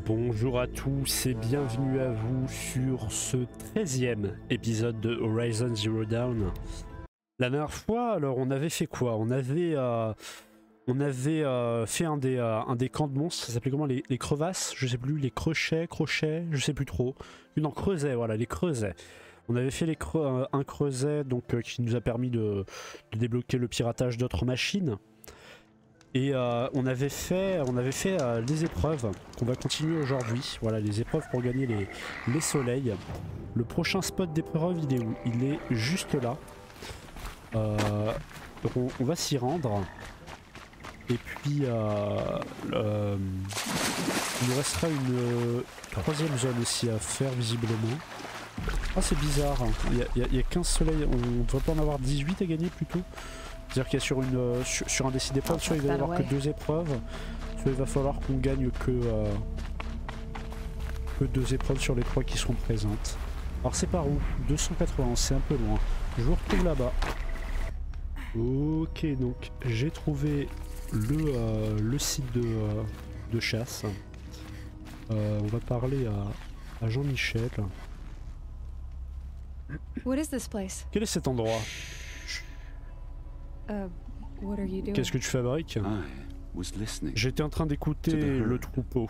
Bonjour à tous et bienvenue à vous sur ce 13e épisode de Horizon Zero Dawn. La dernière fois, alors on avait fait quoi? On avait fait un des camps de monstres, ça s'appelait comment, les crevasses, je sais plus, les crochets, je sais plus trop. Non, creusets, voilà, les creusets. On avait fait un creuset donc, qui nous a permis de débloquer le piratage d'autres machines. Et on avait fait les épreuves qu'on va continuer aujourd'hui. Voilà, les épreuves pour gagner les soleils. Le prochain spot d'épreuve, il est où? Il est juste là. Donc on va s'y rendre. Et puis il nous restera une troisième zone aussi à faire visiblement. Ah, c'est bizarre, il y a 15 soleils, on ne devrait pas en avoir 18 à gagner plutôt. C'est-à-dire qu'il y a sur un des 6 épreuves, soit il va y avoir que 2 épreuves, soit il va falloir qu'on gagne que 2 épreuves sur les 3 qui seront présentes. Alors c'est par où? 291, c'est un peu loin. Je vous retrouve là-bas. Ok, donc j'ai trouvé le site de chasse. On va parler à Jean-Michel. Quel est cet endroit? Qu'est-ce que tu fabriques? J'étais en train d'écouter le troupeau.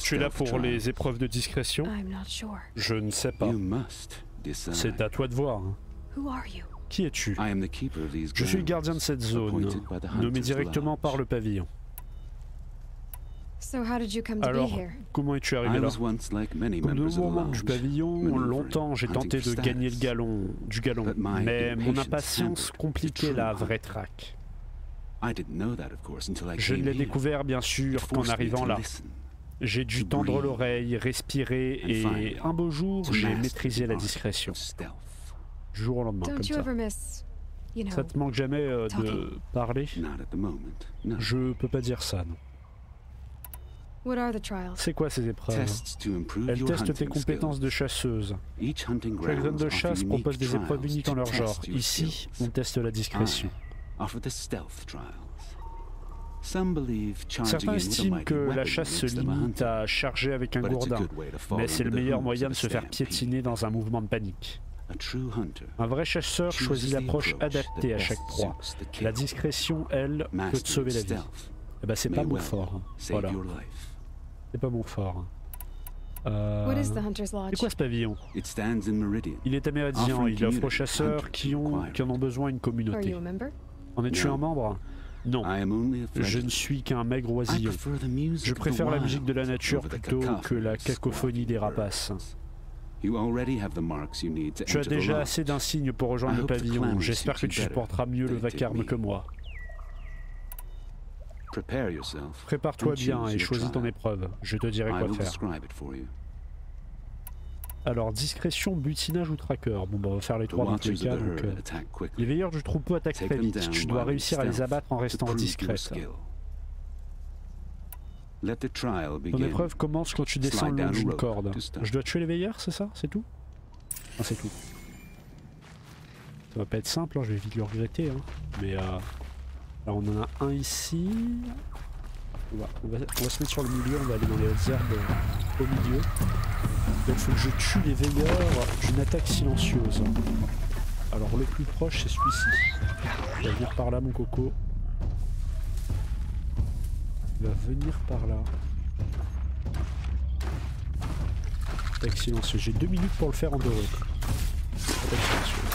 Tu es là pour les épreuves de discrétion? Je ne sais pas. C'est à toi de voir. Qui es-tu? Je suis le gardien de cette zone, nommé directement par le pavillon. Alors, comment es-tu arrivé là? Comme de nombreux membres du pavillon, longtemps j'ai tenté de gagner du galon, mais mon impatience compliquait la vraie traque. Je ne l'ai découvert bien sûr qu'en arrivant là. J'ai dû tendre l'oreille, respirer et un beau jour j'ai maîtrisé la discrétion. Du jour au lendemain, comme ça. Ça te manque jamais de parler? Je peux pas dire ça, non. C'est quoi ces épreuves? Elles testent tes compétences de chasseuse. Chaque zone de chasse propose des épreuves uniques en leur genre. Ici, on teste la discrétion. Certains estiment que la chasse se limite à charger avec un gourdin, mais c'est le meilleur moyen de se faire piétiner dans un mouvement de panique. Un vrai chasseur choisit l'approche adaptée à chaque proie. La discrétion, elle, peut te sauver la vie. Eh ben, c'est pas mon fort. Voilà. C'est pas mon fort. C'est quoi ce pavillon? Il est amérindien, il offre aux chasseurs qui en ont besoin une communauté. En es-tu un membre? Non, je ne suis qu'un maigre oisillon. Je préfère la musique de la nature plutôt que la cacophonie des rapaces. Tu as déjà assez d'insignes pour rejoindre le pavillon. J'espère que tu supporteras mieux le vacarme que moi. Prépare-toi bien et choisis ton épreuve. Je te dirai quoi faire. Alors, discrétion, butinage ou tracker. Bon, bah, on va faire les 3 dans tous les cas. Donc, les veilleurs du troupeau attaquent très vite. Tu dois réussir à les abattre en restant discrète. Ton épreuve commence quand tu descends le long d'une corde. Je dois tuer les veilleurs, c'est ça? C'est tout? Non, c'est tout. Ça va pas être simple, hein, je vais vite le regretter. Hein. Mais alors on en a un ici. On va se mettre sur le milieu, on va aller dans les hautes herbes au milieu. Donc il faut que je tue les veilleurs d'une attaque silencieuse. Alors le plus proche c'est celui-ci. Il va venir par là mon coco. Il va venir par là. Attaque silencieuse. J'ai 2 minutes pour le faire en doré. Attaque silencieuse.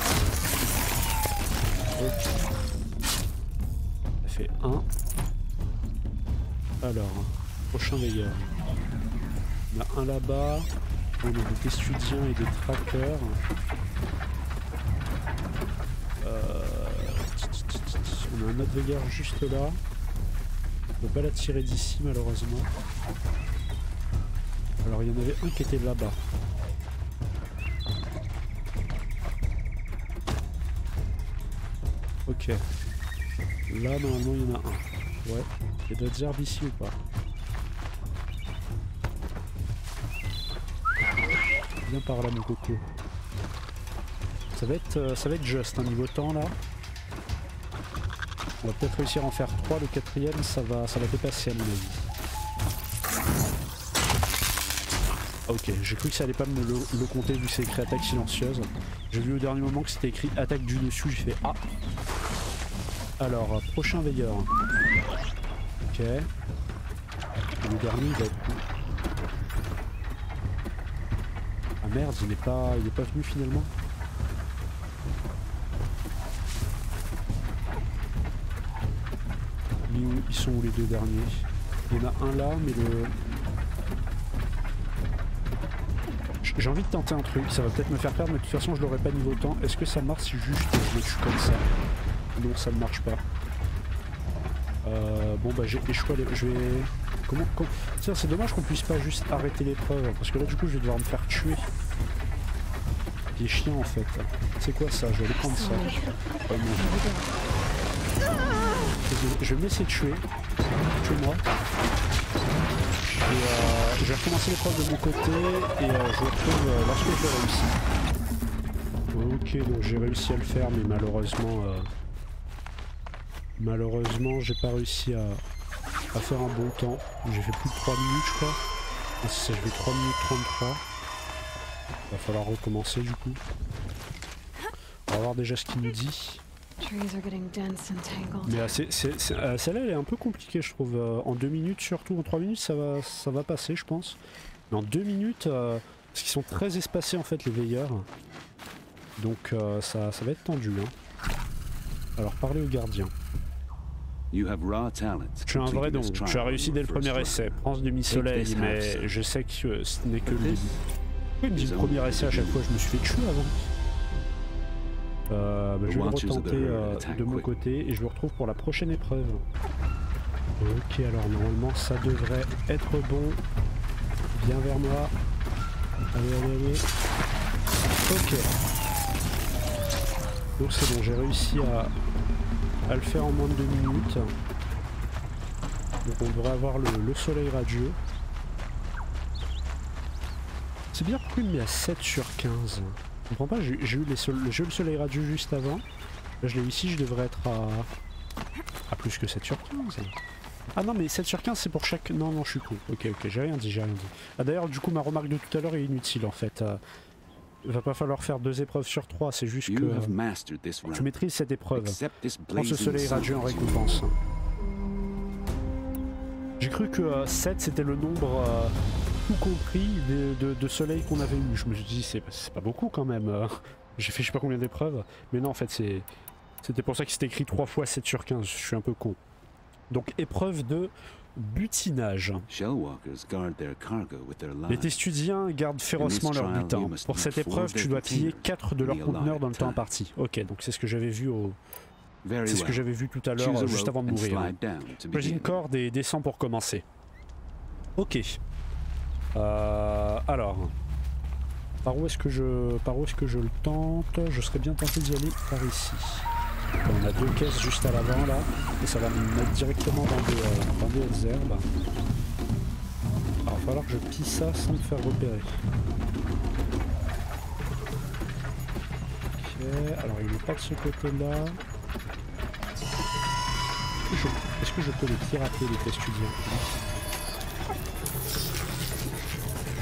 Ok. Ça fait 1. Alors, prochain veilleur. On a un là-bas. On a des estudiants et des trackers. On a un autre veilleur juste là. On peut pas la tirer d'ici malheureusement. Alors il y en avait un qui était là-bas. Ok. Là normalement il y en a un. Ouais. Il y a d'autres herbes ici ou pas? Viens par là mon coco. Ça va être juste un niveau temps là. On va peut-être réussir à en faire 3, le 4ème ça va dépasser à mon avis. Ok, j'ai cru que ça allait pas me le compter vu que c'est écrit attaque silencieuse. J'ai vu au dernier moment que c'était écrit attaque du dessus, j'ai fait ah. Alors, prochain veilleur. Ok. Le dernier il va être où? Ah merde, il est pas venu finalement. Ils sont où les deux derniers? Il y en a un là, mais le... J'ai envie de tenter un truc, ça va peut-être me faire perdre, mais de toute façon je l'aurai pas niveau temps. Est-ce que ça marche si juste je le tue comme ça? Non, ça ne marche pas. Bon bah j'ai échoué, je vais... Comment... Tiens, c'est dommage qu'on puisse pas juste arrêter l'épreuve, parce que là du coup je vais devoir me faire tuer. Des chiens en fait. C'est quoi ça? Je vais aller prendre ça. Oh, je vais me laisser tuer. Tuez-moi. Et je vais recommencer l'épreuve de mon côté et je vous retrouve lorsque je l'ai réussi. Ok, donc j'ai réussi à le faire, mais malheureusement j'ai pas réussi à faire un bon temps. J'ai fait plus de 3 minutes je crois. Ah, c'est ça, je vais 3 minutes 33. Va falloir recommencer du coup. On va voir déjà ce qu'il nous dit. Mais celle-là elle est un peu compliquée je trouve. En 2 minutes surtout, en 3 minutes ça va passer je pense. Mais en 2 minutes, parce qu'ils sont très espacés en fait les veilleurs. Donc ça va être tendu. Hein. Alors parlez au gardien. Tu es un vrai don, tu as réussi dès le premier essai. Prends ce demi-soleil, mais je sais que ce n'est que le début. Pourquoi il me dit le premier essai à chaque fois? Je me suis fait tuer avant. Bah, je vais le retenter de mon côté et je me retrouve pour la prochaine épreuve. Ok, alors normalement ça devrait être bon. Viens vers moi. Allez, allez, allez. Ok. Donc c'est bon, j'ai réussi à le faire en moins de 2 minutes. Donc on devrait avoir le soleil radieux. C'est bien pourquoi il me met à 7 sur 15. Je comprends pas, j'ai eu le soleil radieux juste avant. Là je l'ai eu ici, je devrais être à plus que 7 sur 15. Ah non mais 7 sur 15 c'est pour chaque... Non non je suis con. Ok j'ai rien dit, Ah d'ailleurs du coup ma remarque de tout à l'heure est inutile en fait. Il va pas falloir faire 2 épreuves sur 3, c'est juste que tu maîtrises cette épreuve. Prends ce soleil radieux en récompense. J'ai cru que 7 c'était le nombre tout compris de soleil qu'on avait eu. Je me suis dit c'est pas beaucoup quand même. J'ai fait je sais pas combien d'épreuves. Mais non en fait c'était pour ça que c'était écrit 3 fois 7 sur 15. Je suis un peu con. Donc épreuve de butinage. Les Testudiens gardent férocement leur butin. Pour cette épreuve, tu dois piller 4 de leurs conteneurs dans le temps imparti. Ok, donc c'est ce que j'avais vu c'est ce que j'avais vu tout à l'heure, juste avant de mourir. Choisis une corde et descends pour commencer. Ok. Alors. Par où est-ce que je le tente? Je serais bien tenté d'y aller par ici. On a 2 caisses juste à l'avant là, et ça va me mettre directement dans des hautes herbes. Alors il va falloir que je pille ça sans me faire repérer. Ok, alors il n'est pas de ce côté là. Est-ce que je peux les pirater les Testudiens?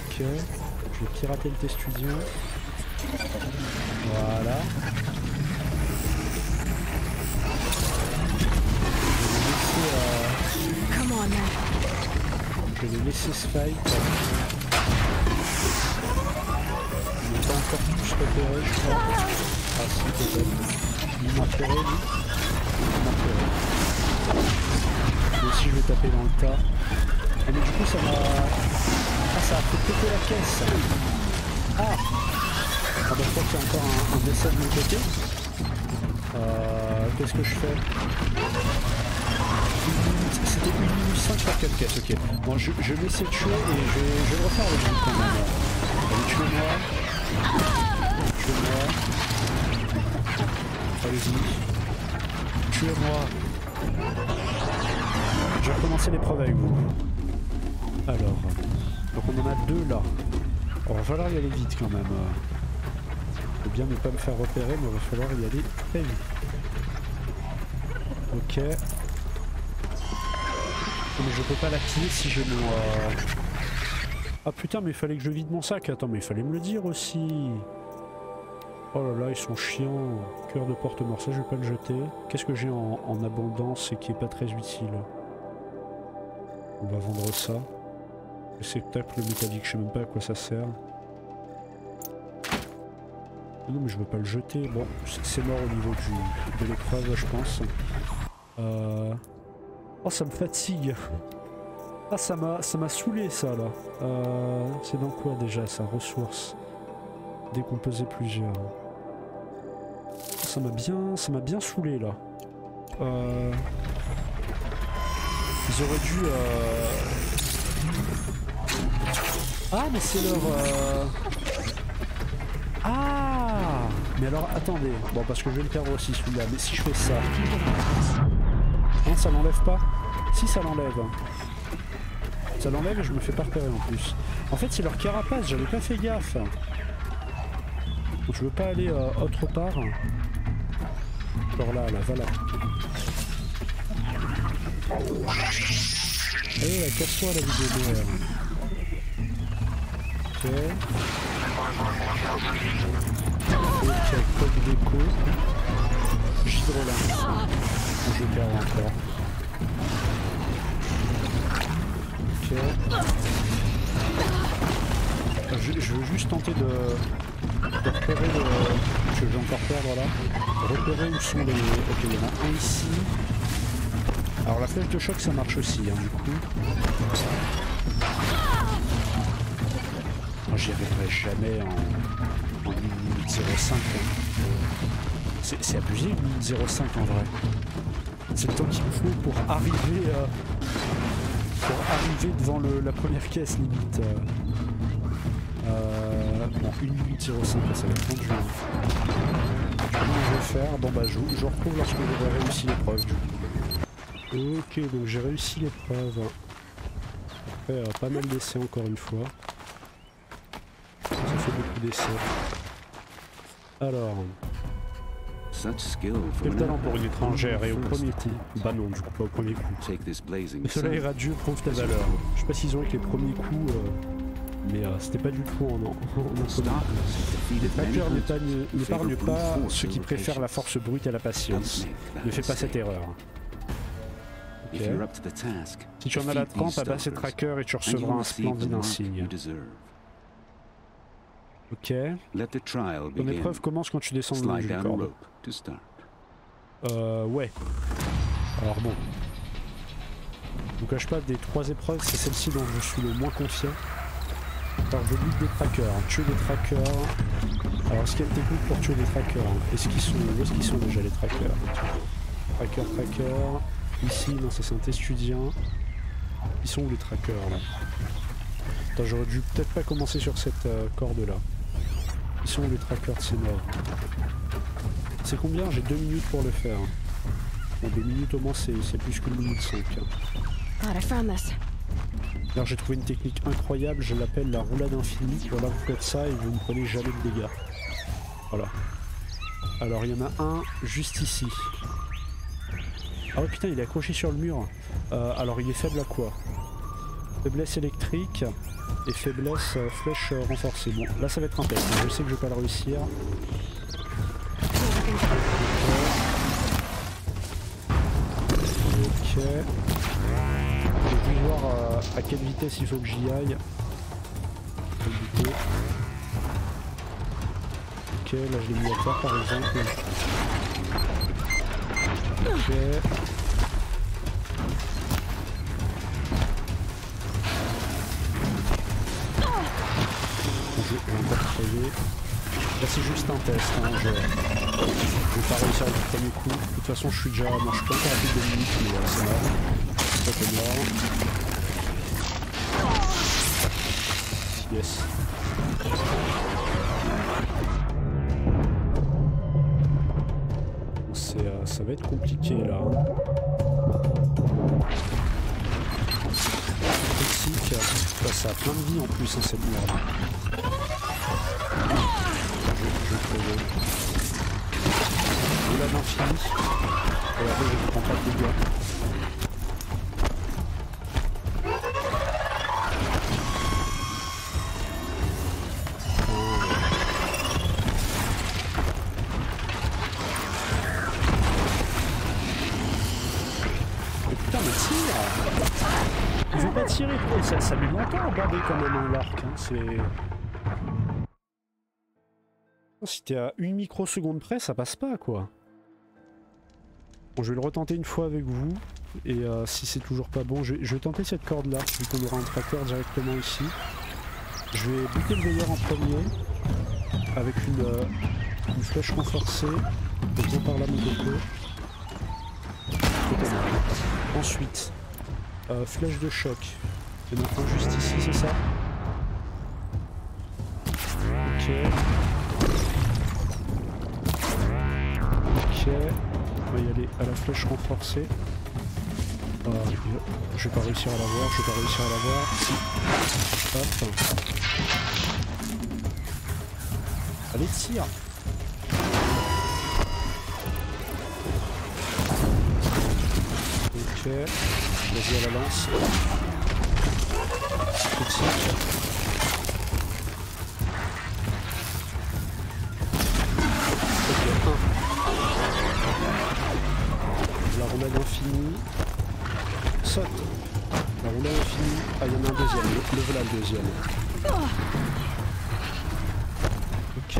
Ok, je vais pirater le Testudien. Voilà. Je vais laisser ce fight. Il n'est pas encore tous repérés, je crois. Ah si, peut-être. Il m'a repéré, lui. Il m'a repéré. Moi aussi, je vais taper dans le tas. Ah, mais du coup, ça m'a... Ah, ça a fait péter la caisse. Ah bah, je crois qu'il y a encore un décès de mon côté. Qu'est-ce que je fais? C'était 1 minute 5 par 4 caisses, ok. Bon, je vais essayer de tuer et je vais le refaire avec vous quand même. Allez, tuez-moi. Tuez-moi. Allez-y. Tuez-moi. Je vais recommencer l'épreuve avec vous. Alors, donc on en a 2 là. Il va falloir y aller vite quand même. Faut bien ne pas me faire repérer, mais il va falloir y aller très vite. Ok. Mais je peux pas la piller si j'ai mon Ah putain, mais il fallait que je vide mon sac. Attends, mais il fallait me le dire aussi. Oh là là, ils sont chiants. Cœur de porte-mort, ça je vais pas le jeter. Qu'est-ce que j'ai en abondance et qui est pas très utile? On va vendre ça. Le spectacle métallique, je sais même pas à quoi ça sert. Non mais je veux pas le jeter. Bon, c'est mort au niveau de l'épreuve, je pense. Oh, ça me fatigue. Ah, ça m'a saoulé ça là. C'est dans quoi déjà ça? Ressources. Décomposer plusieurs. Ça m'a bien saoulé là. Ils auraient dû... Ah mais c'est leur... Ah mais alors attendez. Bon parce que je vais le perdre aussi celui-là. Mais si je fais ça... Non ça l'enlève pas. Si ça l'enlève. Ça l'enlève et je me fais pas repérer en plus. En fait c'est leur carapace, j'avais pas fait gaffe. Donc je veux pas aller autre part. Genre là, voilà. Allez, casse-toi la vidéo DR. Ok. Ok, coque déco. Gidrolin. Je perds encore. Ok. Je veux juste tenter de repérer le... Je vais encore perdre là. Repérer où sont les... Ok, il y en a un ici. Alors la flèche de choc ça marche aussi hein, du coup. Moi j'y arriverai jamais en 1 minute 05. Hein. C'est abusé 1 minute 05 en vrai. C'est le temps qu'il me faut pour arriver devant la première caisse limite. Bon, 1 minute 05, ça va être tendu. Comment je vais faire? Bon bah je retrouve lorsque j'aurai réussi l'épreuve du coup. Ok, donc j'ai réussi l'épreuve. Après, pas mal d'essais encore une fois. Ça fait beaucoup d'essais. Alors... Quel talent pour une étrangère et au premier coup? Bah non, du coup pas au premier coup. Le soleil radieux prouve ta valeur. Je sais pas s'ils ont avec les premiers coups, mais c'était pas du tout en Les trackers n'épargnent pas ceux qui préfèrent la force brute à la patience. Ne fais pas cette erreur. Okay. Si tu en as la trempe, abat ces trackers et tu recevras un splendide insigne. Ok. Ton épreuve commence quand tu descends le long d'une corde. Ouais. Alors bon. Je vous cache pas, des 3 épreuves, c'est celle-ci dont je suis le moins confiant. Alors je lutte des trackers, tuer des trackers. Alors est-ce qu'il y a une technique pour tuer des trackers? Où est-ce qu'ils sont déjà les trackers? Tracker. Ici, non, ça c'est un testudien. Ils sont où les trackers là? Attends, j'aurais dû peut-être pas commencer sur cette corde là. Ils sont où les trackers de ces morts? C'est combien? J'ai 2 minutes pour le faire. Bon, 2 minutes au moins, c'est plus que 1 minute 5. Alors j'ai trouvé une technique incroyable, je l'appelle la roulade infinie. Voilà, vous faites ça et vous ne prenez jamais de dégâts. Voilà. Alors il y en a un juste ici. Ah ouais putain, il est accroché sur le mur. Alors il est faible à quoi? Faiblesse électrique et faiblesse flèche renforcée. Bon, là ça va être un test, je sais que je vais pas le réussir. Ok. Je vais voir à quelle vitesse il faut que j'y aille. Ok, là je l'ai mis à terre par exemple. Ok. Je vais encore crever. Là c'est juste un test, hein. Je vais pas réussir avec le premier coup. De toute façon je suis déjà... Bon, je suis pas encore à plus de 2 minutes, mais voilà, c'est mort. C'est mort. Yes. Ça va être compliqué là. Toxique. Ça a plein de vie en plus, hein, cette merde. Je vais crever. Je l'ai d'infini. Regardez, je ne prends pas de dégâts. tirer, ça met longtemps à regarder quand même hein, l'arc. Hein, c'est... Si t'es à 1 microseconde près, ça passe pas quoi. Bon, je vais le retenter une fois avec vous. Et si c'est toujours pas bon, je vais tenter cette corde là, vu qu'on aura un tracker directement ici. Je vais buter le veilleur en premier, avec une flèche renforcée. Viens par là mon coco. Ensuite, flèche de choc. Il y en a un juste ici, c'est ça? Ok. Ok. On va y aller à la flèche renforcée. Je vais pas réussir à l'avoir, je vais pas réussir à l'avoir. Si. Hop. Allez, tire. Ok. Vas-y à la lance. Petit. Ok, 1. La roulade infinie. Saute. La roulade infinie. Ah, il y en a un deuxième. Le voilà le deuxième. Ok.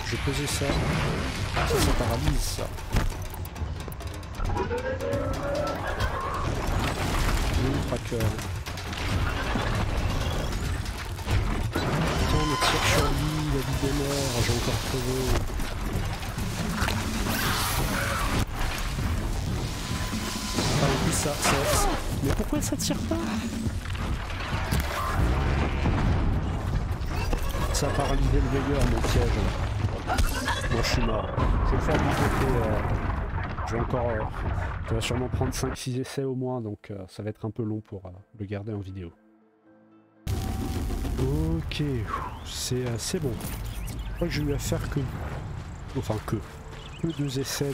Je vais poser ça. Ça paralyse ça. Tracker. Putain, me tire sur lui, la vie des morts, j'ai encore crevé. Ah oui, ça. Mais pourquoi ça tire pas? Ça a paralysé le veilleur, mon piège. Bon, je suis mort. Je vais le faire de mon côté. Je vais encore... ça va sûrement prendre 5-6 essais au moins, donc ça va être un peu long pour le garder en vidéo. Ok, c'est bon. Je crois que j'ai eu à faire que... Enfin que 2 essais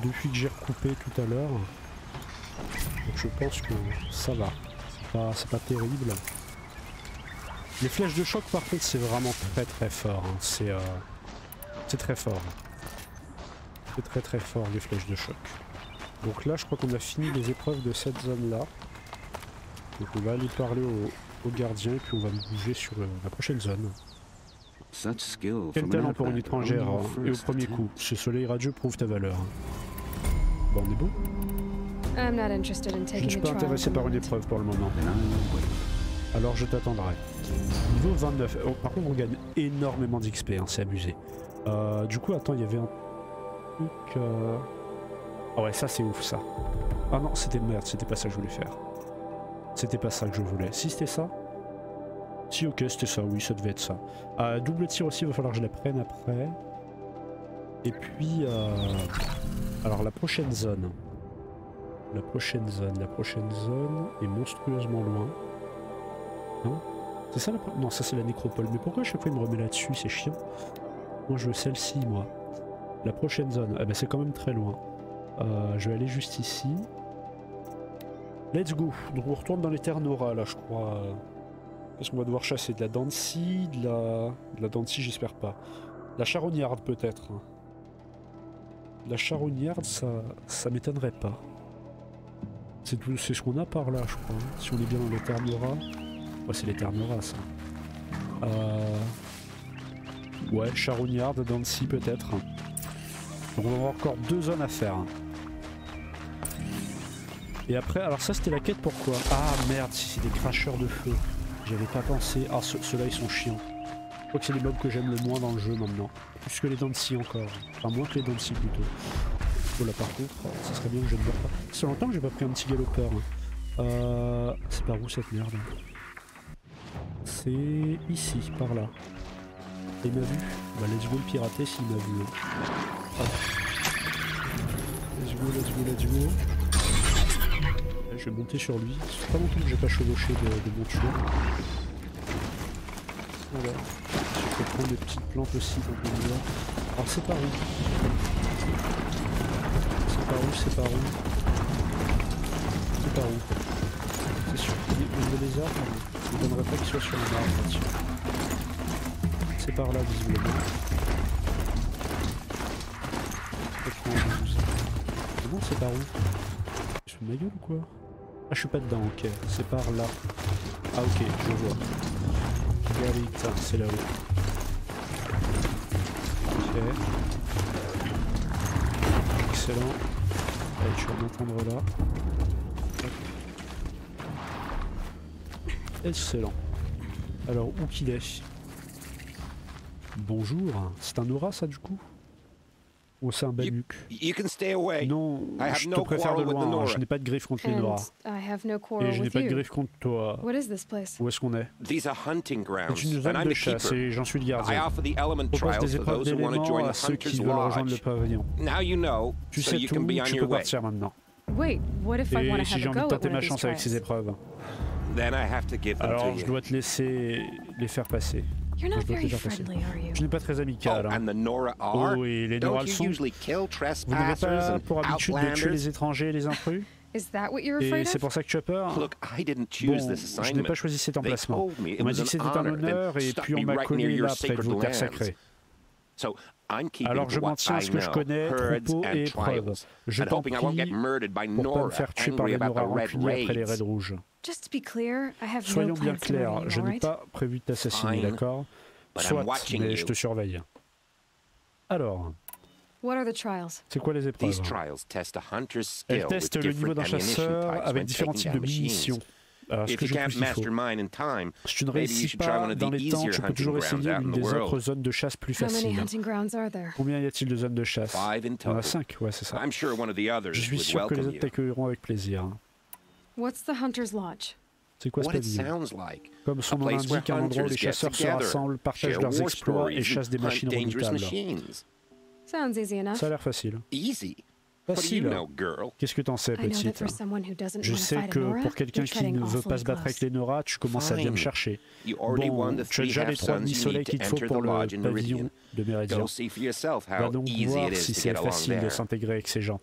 depuis que j'ai recoupé tout à l'heure. Donc je pense que ça va. C'est pas terrible. Les flèches de choc par contre c'est vraiment très fort. Hein. C'est très fort. C'est très fort les flèches de choc. Donc là je crois qu'on a fini les épreuves de cette zone là. Donc on va aller parler au gardien et puis on va nous bouger sur la prochaine zone. Quel talent pour une étrangère hein, et au premier coup, ce soleil radieux prouve ta valeur. Bon on est bon. Je ne suis pas intéressé par une épreuve pour le moment. Alors je t'attendrai. Niveau 29. Oh, par contre on gagne énormément d'XP, hein, c'est abusé. Du coup attends il y avait un... Ah ouais ça c'est ouf ça. Ah non c'était merde, c'était pas ça que je voulais faire. C'était pas ça que je voulais. Si c'était ça? Si ok c'était ça, oui ça devait être ça. Double tir aussi, il va falloir que je la prenne après. Et puis alors la prochaine zone. La prochaine zone est monstrueusement loin. Non? C'est ça la... Non ça c'est la nécropole. Mais pourquoi à chaque fois il me remet là-dessus? C'est chiant. Moi je veux celle-ci moi. La prochaine zone, ah bah c'est quand même très loin. Je vais aller juste ici. Let's go. Donc on retourne dans les terres Nora là je crois. Parce qu'on va devoir chasser de la Dancy, de la Dancy j'espère pas. La charognarde peut-être. La charognarde ça m'étonnerait pas. C'est ce qu'on a par là je crois. Si on est bien dans les terres Nora. Ouais c'est les terres Nora ça. Ouais charognarde, Dancy peut-être. Donc on va avoir encore 2 zones à faire. Et après, alors ça c'était la quête pourquoi? Ah merde, si c'est des cracheurs de feu. J'avais pas pensé. Ah ceux-là ils sont chiants. Je crois que c'est les mobs que j'aime le moins dans le jeu maintenant. Plus que les dents de scie encore. Enfin moins que les dents de scie plutôt. Oh là par contre, ça serait bien que je ne meurs pas. Ça fait longtemps que j'ai pas pris un petit galopeur. C'est par où cette merde? C'est ici, par là. Et il m'a vu. Bah let's go le pirater s'il m'a vu. Hop. Let's go. Je vais monter sur lui. C'est pas longtemps que j'ai pas chevauché de mon tueur. Voilà. Je peux prendre des petites plantes aussi donc on y va. Alors c'est par où? C'est par où? C'est sûr qu'il y a des arbres. Je ne donnerais pas qu'il soit sur un arbre là-dessus. C'est par là visiblement. C'est bon, c'est par où? Je fais de ma gueule ou quoi? Ah, je suis pas dedans, ok. C'est par là. Ah, ok, je vois. Galita, c'est là-haut. Ok. Excellent. Allez, tu vas m'entendre là. Hop. Excellent. Alors, où qu'il est? Bonjour. C'est un aura, ça, du coup? Ou c'est un Banuk? Non, je te préfère de loin. Je n'ai pas de griffe contre les Nora. Et je n'ai pas de griffe contre toi. Où est-ce qu'on est? C'est une zone de chasse et j'en suis le gardien. Je propose des épreuves d'éléments à ceux qui veulent rejoindre le pavillon. Tu sais tout, tu peux partir maintenant. Et si j'ai envie de tenter ma chance avec ces épreuves? Alors je dois te laisser les faire passer. Je n'ai pas très amical. Hein. Oh, et les Nora le sont. Vous n'avez pas pour habitude de tuer les étrangers et les intrus? Et c'est pour ça que tu as peur? Bon, je n'ai pas choisi cet emplacement. On m'a dit que c'était un honneur et puis on m'a collé là près de vos terres sacrées. Alors je m'en tiens à ce que je connais, troupeaux et épreuves. Je t'en prie pour pas me faire tuer par les Nora rancuniers après les raids rouges. Soyons bien clairs, je n'ai pas prévu de t'assassiner, d'accord? Soit, mais je te surveille. Alors, c'est quoi les épreuves? Elles testent le niveau d'un chasseur avec différents types de munitions. Alors, ce que je trouve qu'il faut. Si tu ne réussis pas dans les temps, tu peux toujours essayer l'une des autres zones de chasse plus faciles. Combien y a-t-il de zones de chasse? Il y en a 5, ouais c'est ça. Je suis sûr que les autres t'accueilleront avec plaisir. C'est quoi ce pavillon? Comme son nom l'indique, un endroit où les chasseurs se rassemblent, partagent leurs exploits et chassent des machines redoutables. Ça a l'air facile. Facile. Qu'est-ce que t'en sais, petite? Je sais que pour quelqu'un qui ne veut pas se battre avec les Nora, tu commences à bien me chercher. Bon, tu as déjà les 3 demi-soleils qu'il te faut pour le pavillon de Meridian. Va donc voir si c'est facile de s'intégrer avec ces gens.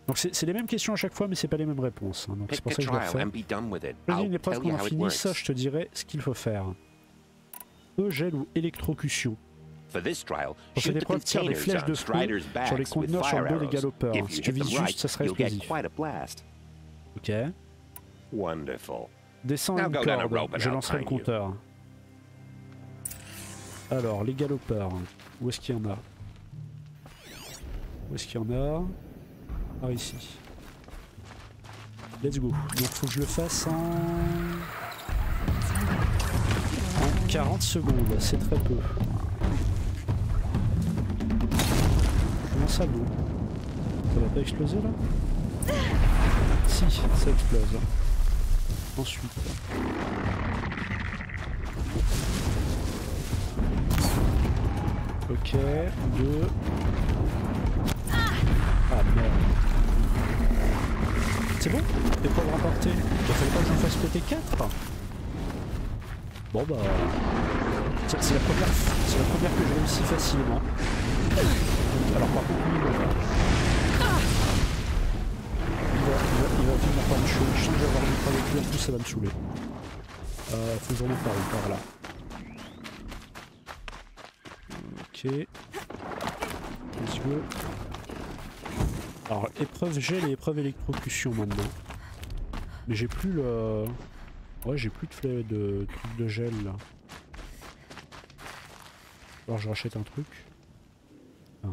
Donc c'est les mêmes questions à chaque fois, mais c'est pas les mêmes réponses. Hein. Donc c'est pour ça que je le refais. Choisis une épreuve qu'on en finisse, je te dirai ce qu'il faut faire. Feu, gel ou électrocution. Pour cette épreuve, tire des flèches de feu sur les conteneurs sur le dos des galopeurs. Si tu vises juste, ça sera explosif. Ok. Descends une corde, je lancerai le compteur. Alors, les galopeurs, où est-ce qu'il y en a? Où est-ce qu'il y en a? Par ici. Let's go. Donc faut que je le fasse en 40 secondes, c'est très peu. Comment ça vaut? Ça va pas exploser là? Si, ça explose. Ensuite. Ok, 2. Ah merde. C'est bon? Épreuve rapportée. Il fallait pas que je fasse péter 4? Bon bah... C'est la première que je réussis facilement. Alors par contre lui il va finir par me chaud. Je sens que je vais avoir une épreuve avec lui, en plus ça va me saouler. Faut que je remonte par là. Ok. Let's go. Alors épreuve gel et épreuve électrocution maintenant. Mais j'ai plus le... Ouais j'ai plus de trucs de gel là. Alors je rachète un truc. Ah.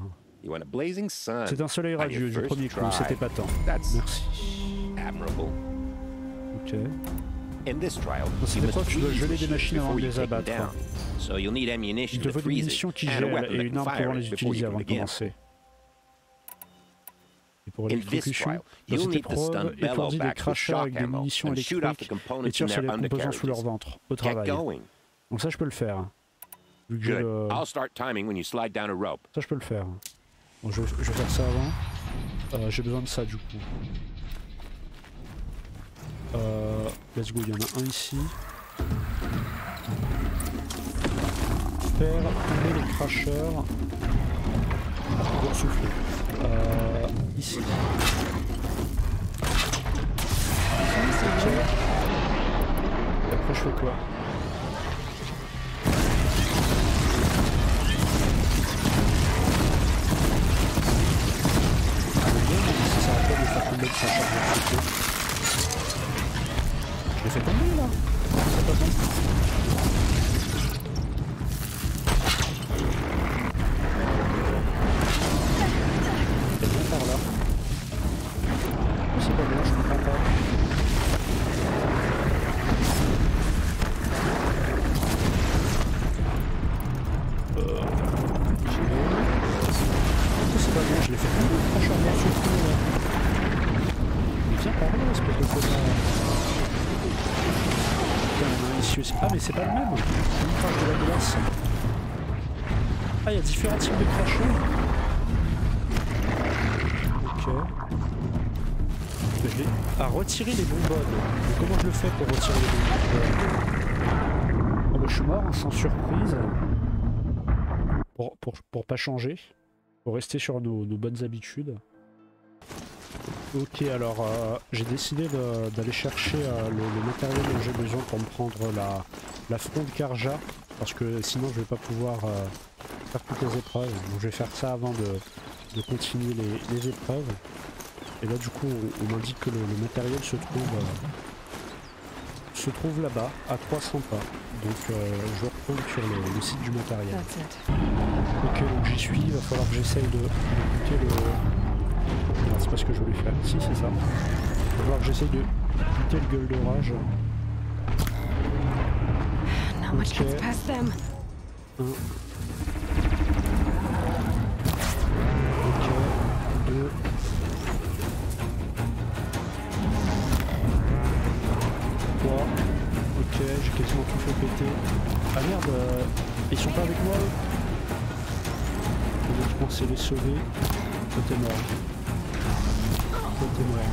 C'est un soleil radieux du premier coup, c'était pas tant. Merci. Ok. Dans cette épreuve, tu dois geler des machines avant de les abattre. Il te faut des munitions qui gèlent et une arme pour les utiliser avant de commencer. Et pour l'électrocution, dans cette épreuve, étourdis des crachats avec des munitions électriques et tire sur les composants sous leur ventre, au travail. Donc ça je peux le faire. Vu que j'ai le... Ça je peux le faire. Bon, je vais faire ça avant. J'ai besoin de ça du coup. Let's go, il y en a un ici. Faire tomber les cracheurs. Pour souffler. Ici. Ok. Et après je fais quoi? Ça sert à quoi de faire tomber le cracheur de l'autre côté? l'ai fait tomber là. C'est pas bon. C'est bon par là. C'est pas bien, je comprends pas. C'est pas bien, je l'ai fait tomber. Franchement, surtout là. Viens par là, espèce de connard. Ah mais c'est pas le même. Il crache de la glace. Ah, il y a différents types de crachats. Ok. Je l'ai... Ah, retirer les bonbonnes. Mais comment je le fais pour retirer les bonbonnes? Oh bah je suis mort, sans surprise. Pour pas changer. Pour rester sur nos bonnes habitudes. Ok, alors j'ai décidé d'aller chercher le matériel dont j'ai besoin pour me prendre la fronde Karja, parce que sinon je vais pas pouvoir faire toutes les épreuves. Donc je vais faire ça avant de continuer les épreuves. Et là du coup on m'indique que le matériel se trouve là-bas, à 300 pas. Donc je retourne sur le site du matériel. Ok, donc j'y suis, il va falloir que j'essaye de buter le... Non, c'est pas ce que je voulais faire. Si, c'est ça. Il va falloir que j'essaye de buter le gueule d'orage. Ok. 1. Ok. 2. 3. Ok, j'ai quasiment tout fait péter. Ah merde, ils sont pas avec moi eux. Je vais penser les sauver. Toi t'es mort. Toi t'es mort.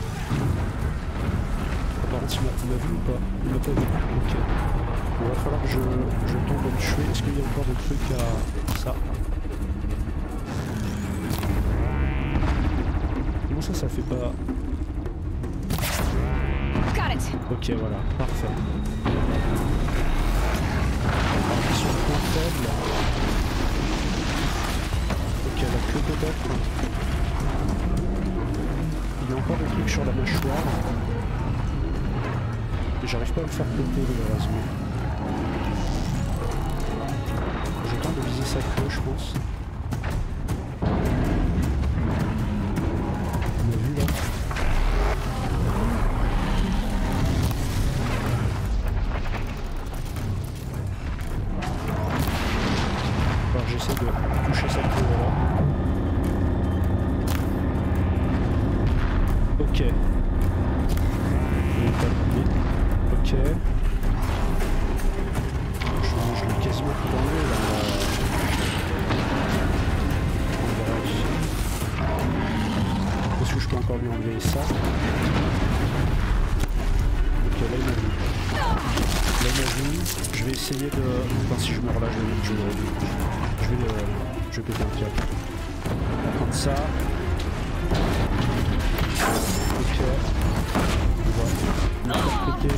Par contre il m'a vu ou pas? Il m'a pas vu. Ok. Bon, il va falloir que je tombe à le tuer. Est-ce qu'il y a encore des trucs à... ça? Comment ça fait pas... Ok, voilà. Parfait. Alors, ils sont trop faibles. Ok, la queue peut-être. Il y a encore des trucs sur la mâchoire. Et j'arrive pas à le faire péter malheureusement. Je tente de viser sa queue, je pense. On a vu là. Alors j'essaie de toucher sa queue là. Ok. Ok. Je l'ai quasiment tout enlevé là. Est-ce que je peux encore lui enlever ça? Ok, là il m'a vu. Là il m'a vu. Je vais essayer de... Enfin si je meurs là, je vais péter un câble. On va prendre ça. Ok. On va péter.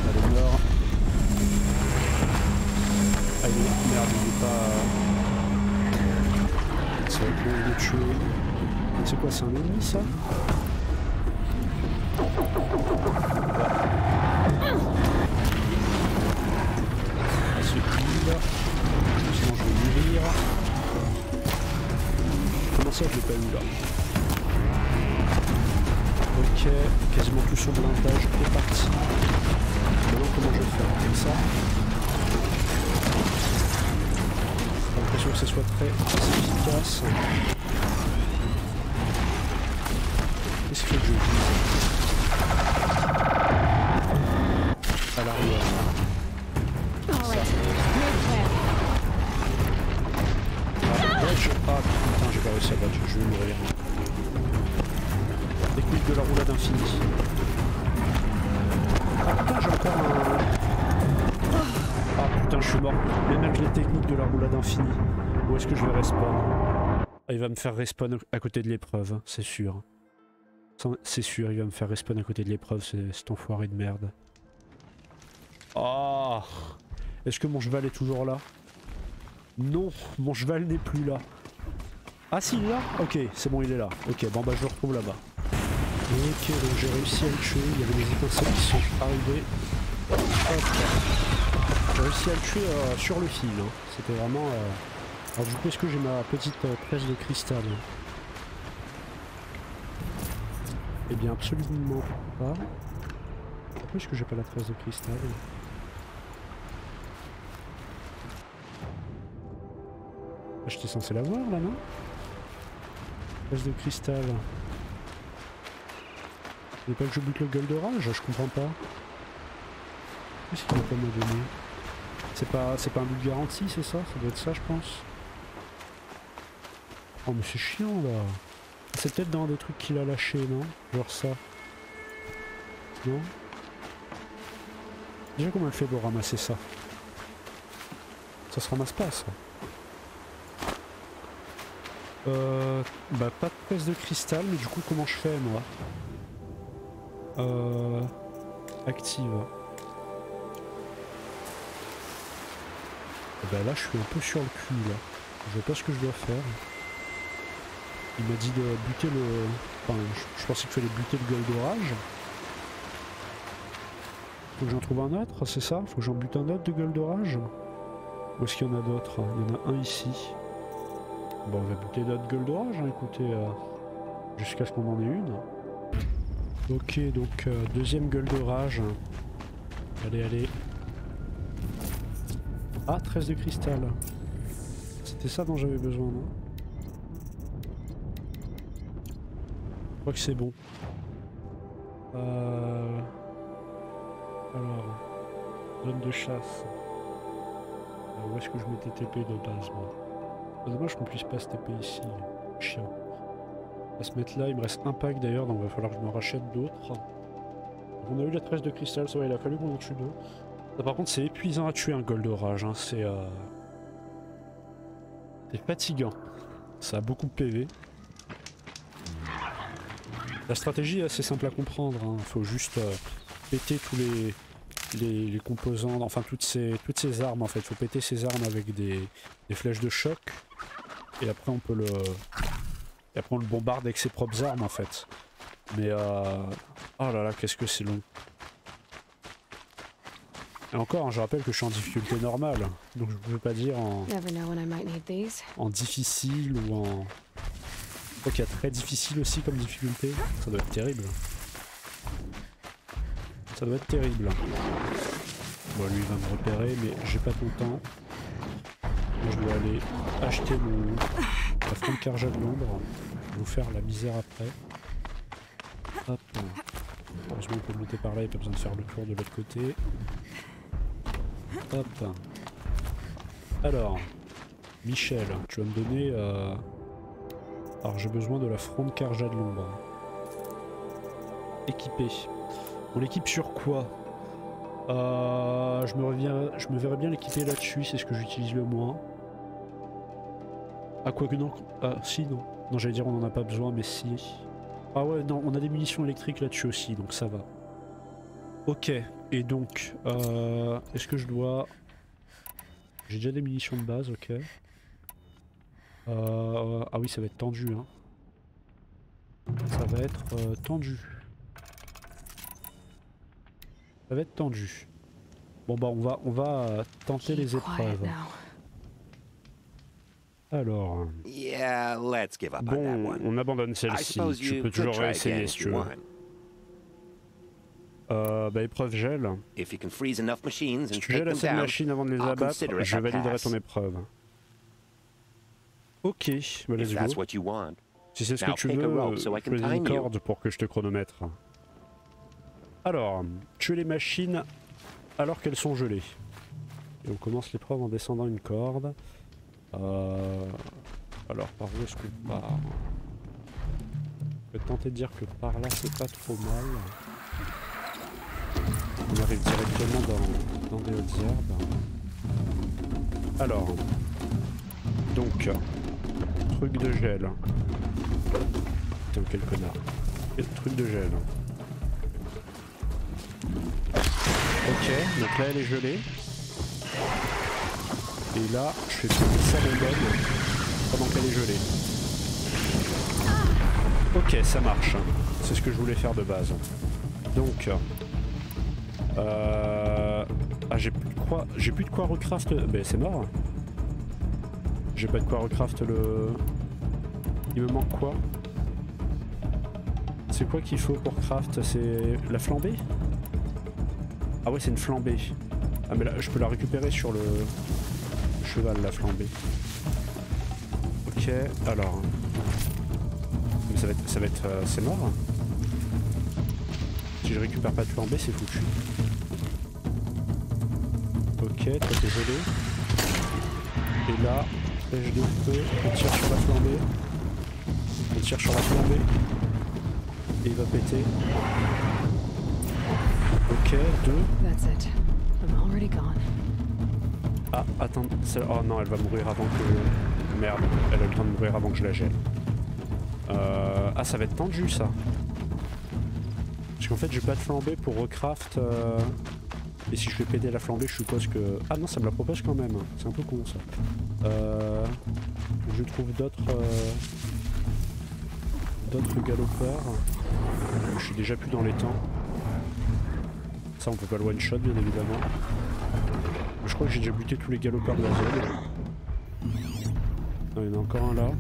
Elle est morte. Allez, merde, il est pas... Ça va être bon de le tuer. C'est quoi, c'est un ennemi ça? Elle se heal. Sinon je vais mourir. Comment ça je l'ai pas eu là? Ok, quasiment tout son blindage est parti. Maintenant comment je vais faire? Comme ça. J'ai l'impression que ce soit très efficace. Qu'est-ce qu'il faut que je dise? À l'arrière. Ah putain, j'ai pas réussi à battre, je vais mourir. Technique de la roulade infinie. Ah putain, j'ai encore un... Ah putain, je suis mort. Même avec les techniques de la roulade infinie. Où est-ce que je vais respawn? Ah, il va me faire respawn à côté de l'épreuve, c'est sûr. C'est sûr, il va me faire respawn à côté de l'épreuve, cet enfoiré de merde. Oh, est-ce que mon cheval est toujours là? Non, mon cheval n'est plus là. Ah si, il est là. Ok, c'est bon, il est là. Ok, bon bah je le retrouve là-bas. Ok, donc j'ai réussi à le tuer. Il y avait des étincelles qui sont arrivées. J'ai réussi à le tuer sur le fil. Hein. C'était vraiment... Alors du coup, est-ce que j'ai ma petite presse de cristal? Eh bien, absolument pas. Pourquoi est-ce que j'ai pas la presse de cristal? J'étais censé l'avoir là, non? Presse de cristal. Il pas que je bute le gueule de rage, je comprends pas. Qu'est-ce qu'il va pas me donner? C'est pas un but de garantie, c'est ça? Ça doit être ça, je pense. Oh mais c'est chiant là. C'est peut-être dans des trucs qu'il a lâché, non? Genre ça. Non? Déjà comment elle fait pour ramasser ça? Ça se ramasse pas ça. Bah pas de presse de cristal, mais du coup comment je fais moi? Active. Bah là je suis un peu sur le cul là. Je vois pas ce que je dois faire. Il m'a dit de buter le... Enfin je pensais qu'il fallait buter le gueule d'orage. Faut que j'en trouve un autre, c'est ça? Faut que j'en bute un autre de gueule d'orage? Ou est-ce qu'il y en a d'autres? Il y en a un ici. Bon on va buter d'autres gueules d'orage, hein, écoutez. Jusqu'à ce qu'on en ait une. Ok, donc deuxième gueule de rage. Allez, allez. Ah, 13 de cristal. C'était ça dont j'avais besoin, non? Je crois que c'est bon. Alors, zone de chasse. Où est-ce que je m'étais TP de base, moi? C'est dommage qu'on puisse pas se TP ici. Chiant. On va se mettre là, il me reste un pack d'ailleurs, donc il va falloir que je me rachète d'autres. On a eu la 13 de cristal, ça va, il a fallu qu'on en tue deux. Ça, par contre c'est épuisant à tuer un gold d'orage, hein. C'est fatigant. Ça a beaucoup de PV. La stratégie est assez simple à comprendre, hein. Faut juste péter tous les composants, enfin toutes ces armes en fait. Faut péter ces armes avec des flèches de choc. Et après on peut le... Et après on le bombarde avec ses propres armes en fait. Mais oh là là, qu'est-ce que c'est long. Et encore, hein, je rappelle que je suis en difficulté normale. Donc je ne peux pas dire en difficile ou en... Je crois qu'il y a très difficile aussi comme difficulté. Ça doit être terrible. Ça doit être terrible. Bon, lui il va me repérer, mais j'ai pas tout le temps. Je dois aller acheter la front de Karja de l'ombre. Je vais vous faire la misère après. Hop. Heureusement on peut monter par là, il n'y a pas besoin de faire le tour de l'autre côté. Hop. Alors, Michel, tu vas me donner... Alors j'ai besoin de la fronde Karja de l'ombre. Équipé. On l'équipe sur quoi? Je me verrais bien l'équiper là-dessus, c'est ce que j'utilise le moins. Ah quoique non. Ah si, non. Non, j'allais dire on en a pas besoin, mais si. Ah ouais, non, on a des munitions électriques là-dessus aussi, donc ça va. Ok, et donc, est-ce que je dois... J'ai déjà des munitions de base, ok. Ah oui, ça va être tendu, hein. Ça va être tendu. Ça va être tendu. Bon bah on va tenter les épreuves. Alors... Bon, on abandonne celle-ci. Tu peux toujours réessayer si tu veux. Bah épreuve gel. Si tu gèles assez de machines avant de les abattre, je validerai ton épreuve. Ok, bah let's go. Si c'est ce que tu veux, choisis une corde pour que je te chronomètre. Alors, tuer les machines alors qu'elles sont gelées. Et on commence l'épreuve en descendant une corde. Alors, par où est-ce qu'on part? Je vais tenter de dire que par là c'est pas trop mal. On arrive directement dans des hautes herbes. Alors, donc, truc de gel. Putain, quel connard. Truc de gel. Ok, donc là elle est gelée. Et là, je fais pousser ça de bonne pendant qu'elle est gelée. Ok, ça marche. C'est ce que je voulais faire de base. Donc... Ah, j'ai plus de quoi recraft... Ben c'est mort. J'ai pas de quoi recraft le... Il me manque quoi? C'est quoi qu'il faut pour craft? C'est la flambée? Ah ouais, c'est une flambée. Ah mais là, je peux la récupérer sur le cheval, la flambée. Ok, alors... Mais ça va être c'est mort. Si je récupère pas de flambée, c'est foutu. Ok, toi t'es gelé. Et là, pêche de feu, on tire sur la flambée. On tire sur la flambée. Et il va péter. Ok, 2. Ah, attends. Oh non, elle va mourir avant que... Merde, elle a le temps de mourir avant que je la gèle. Ah, ça va être tendu ça. Parce qu'en fait, j'ai pas de flambée pour recraft. Et si je fais péter la flambée, je suppose que... Ah non, ça me la propose quand même. C'est un peu con ça. Je trouve d'autres galopeurs. Je suis déjà plus dans les temps. Ça, on peut pas le one shot, bien évidemment. Je crois que j'ai déjà buté tous les galopeurs de la zone. Ah, il y en a encore un là.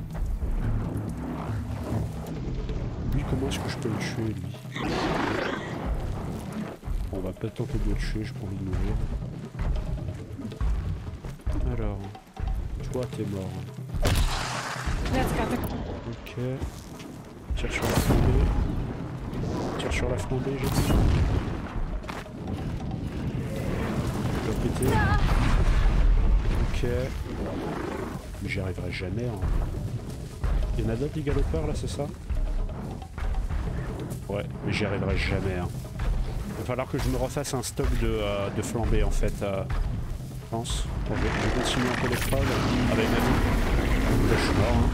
Lui, comment est-ce que je peux le tuer, lui? Bon, on va peut-être tenter de le tuer, j'ai pas envie de mourir. Alors, toi, t'es mort. Ok. Tire sur la flambée. Tire sur la flambée, j'ai dit. Je vais péter. Ok. Mais j'y arriverai jamais. Hein. Il y en a d'autres des galopeurs là, c'est ça? Ouais, mais j'y arriverai jamais. Hein. Il va falloir que je me refasse un stock de flambée en fait. Je pense. Bon, je vais continuer un peu l'épreuve avec ma vie. Là, je suis mort. Hein.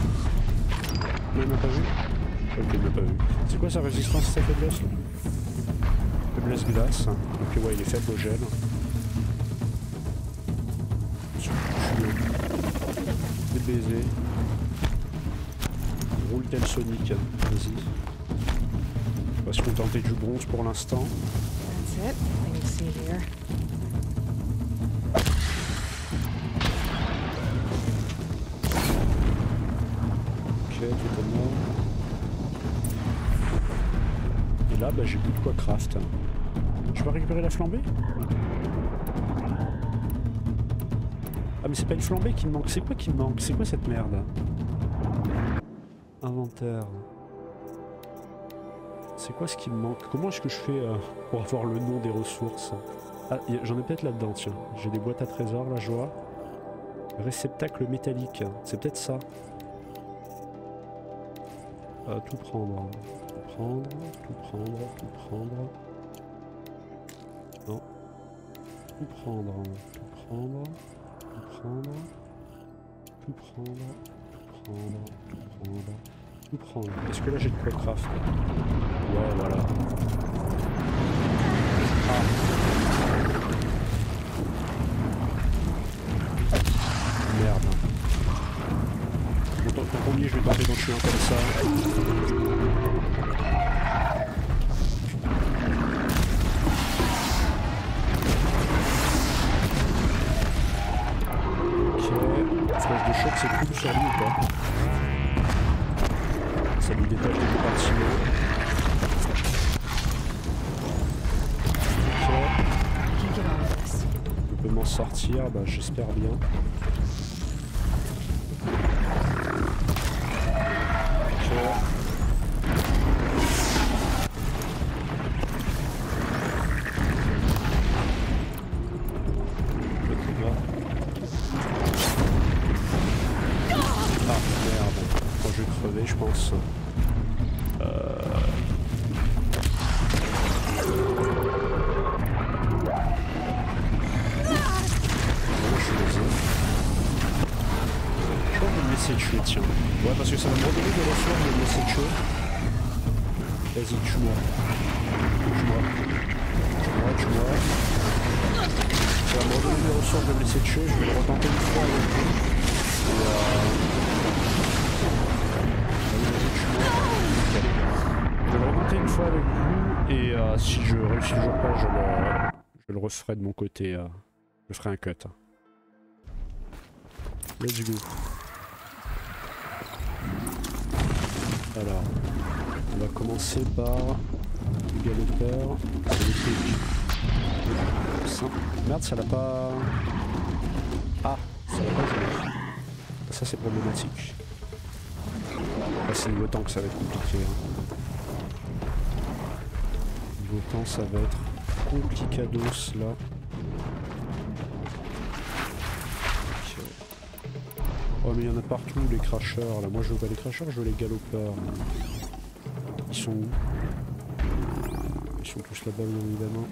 Il m'a pas vu? Ok, il m'a pas vu. C'est quoi sa résistance, sa faiblesse là? Faiblesse glace. Ok, ouais, il est faible au gel. Des baisers. Roule tel Sonic. Vas-y. On va se contenter du bronze pour l'instant. Ok, tout est mort. Et là, bah, j'ai plus de quoi craft. Je peux récupérer la flambée? Ah mais c'est pas une flambée qui me manque, c'est quoi qui me manque? C'est quoi cette merde? Inventaire. C'est quoi ce qui me manque? Comment est-ce que je fais pour avoir le nom des ressources? Ah, j'en ai peut-être là-dedans, tiens. J'ai des boîtes à trésors, là, je vois. Réceptacle métallique, c'est peut-être ça. Tout prendre. Tout prendre, tout prendre, tout prendre. Non. Tout prendre, tout prendre. Tout prendre, tout prendre, tout prendre, tout prendre, tout prendre. Est-ce que là j'ai de quoi craft? Ouais, voilà. Ah. Merde. Bon, tant pis, je vais tenter d'en tuer un comme ça. Flash de choc, c'est cool sur lui ou pas? Ça lui détache des compartiments. Ok. Je peux m'en sortir, bah j'espère bien. Ok. Je pense. Je crois que je vais me laisser tuer, tiens. Ouais, parce que ça va me redonner des ressources de me laisser tuer. Vas-y, tue-moi. Tue-moi. Tue-moi, tue-moi. Ça va me redonner des ressources de me laisser tuer. Je vais le retenter une fois avec lui. Et fois avec vous et si je réussis toujours pas, je le referai de mon côté. Je ferai un cut. Let's go. Alors, on va commencer par le galopeur. C'est le truc simple. Merde, ça l'a pas... Ah, ça l'a pas joué. Ça c'est problématique. Là c'est niveau temps que ça va être compliqué. Hein. Niveau temps ça va être complicados là. Okay. Oh mais il y en a partout les crashers là. Moi je veux pas les crashers, je veux les galopeurs. Ils sont où? Ils sont tous là-bas bien évidemment.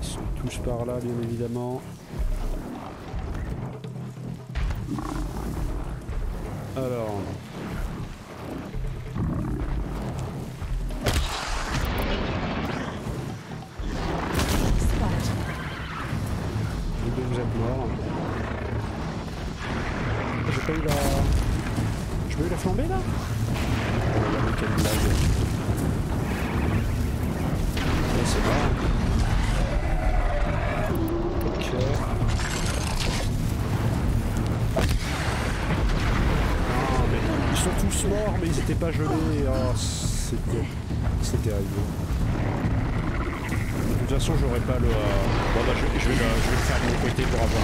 Ils sont tous par là bien évidemment. Alors... Les deux vous êtes morts. J'ai pas eu la... J'ai pas eu la flambée là? Oh regardez quelle blague. Là c'est mort. Ok. Ils sont tous morts mais ils étaient pas gelés. Oh, c'était rigolo. De toute façon j'aurais pas le... Bon bah je vais le faire de mon côté pour avoir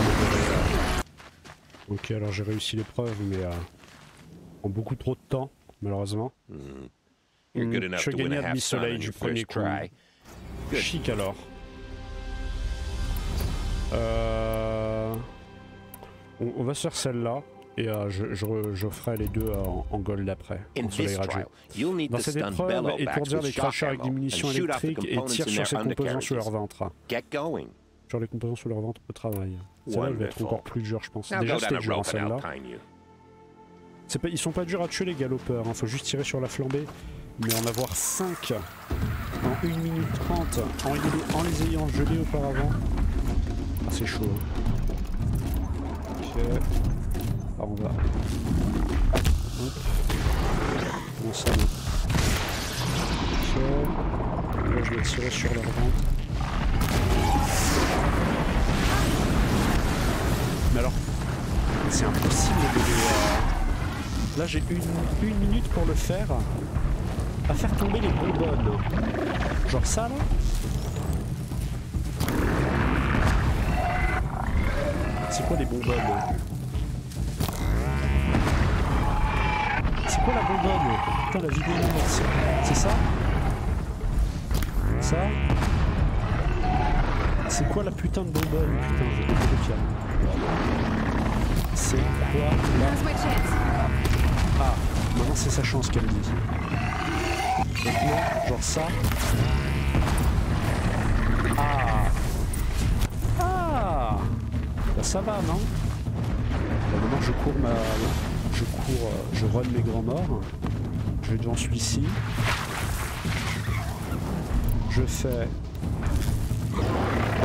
le... Ok alors j'ai réussi l'épreuve mais en beaucoup trop de temps malheureusement. Je vais gagner à demi-soleil du premier coup. Chic alors. On va se faire celle-là. Et je ferai les deux en gold après, en soleil radieux. Dans cette épreuve, étourdir les crashers avec des munitions électriques et tire sur ces composants sous leur ventre. Sur les composants sous leur ventre au travail. Celle-là va être encore plus dur je pense. Déjà c'était dur celle-là. Ils sont pas durs à tuer les galopeurs, hein. Faut juste tirer sur la flambée. Mais en avoir 5 en 1 minute 30 en les ayant gelés auparavant. Ah, c'est chaud. Ok. Alors on va... Hop. Bon ça va. Ok. Là je vais tirer sur leur ventre. Mais alors... C'est impossible de les... Là j'ai une minute pour le faire. À faire tomber les bonbonnes. Genre ça là. C'est quoi les bonbonnes? C'est quoi la bonbonne? Putain la vidéo c'est ça? Ça? C'est quoi la putain de bonbonne? Putain j'ai pas de fiable. C'est quoi la... Ah, maintenant c'est sa chance qu'elle dit. Maintenant, genre ça. Ah. Ah. Bah ça va, non? Bah maintenant je cours je run mes grands morts. Je vais devant celui-ci. Je fais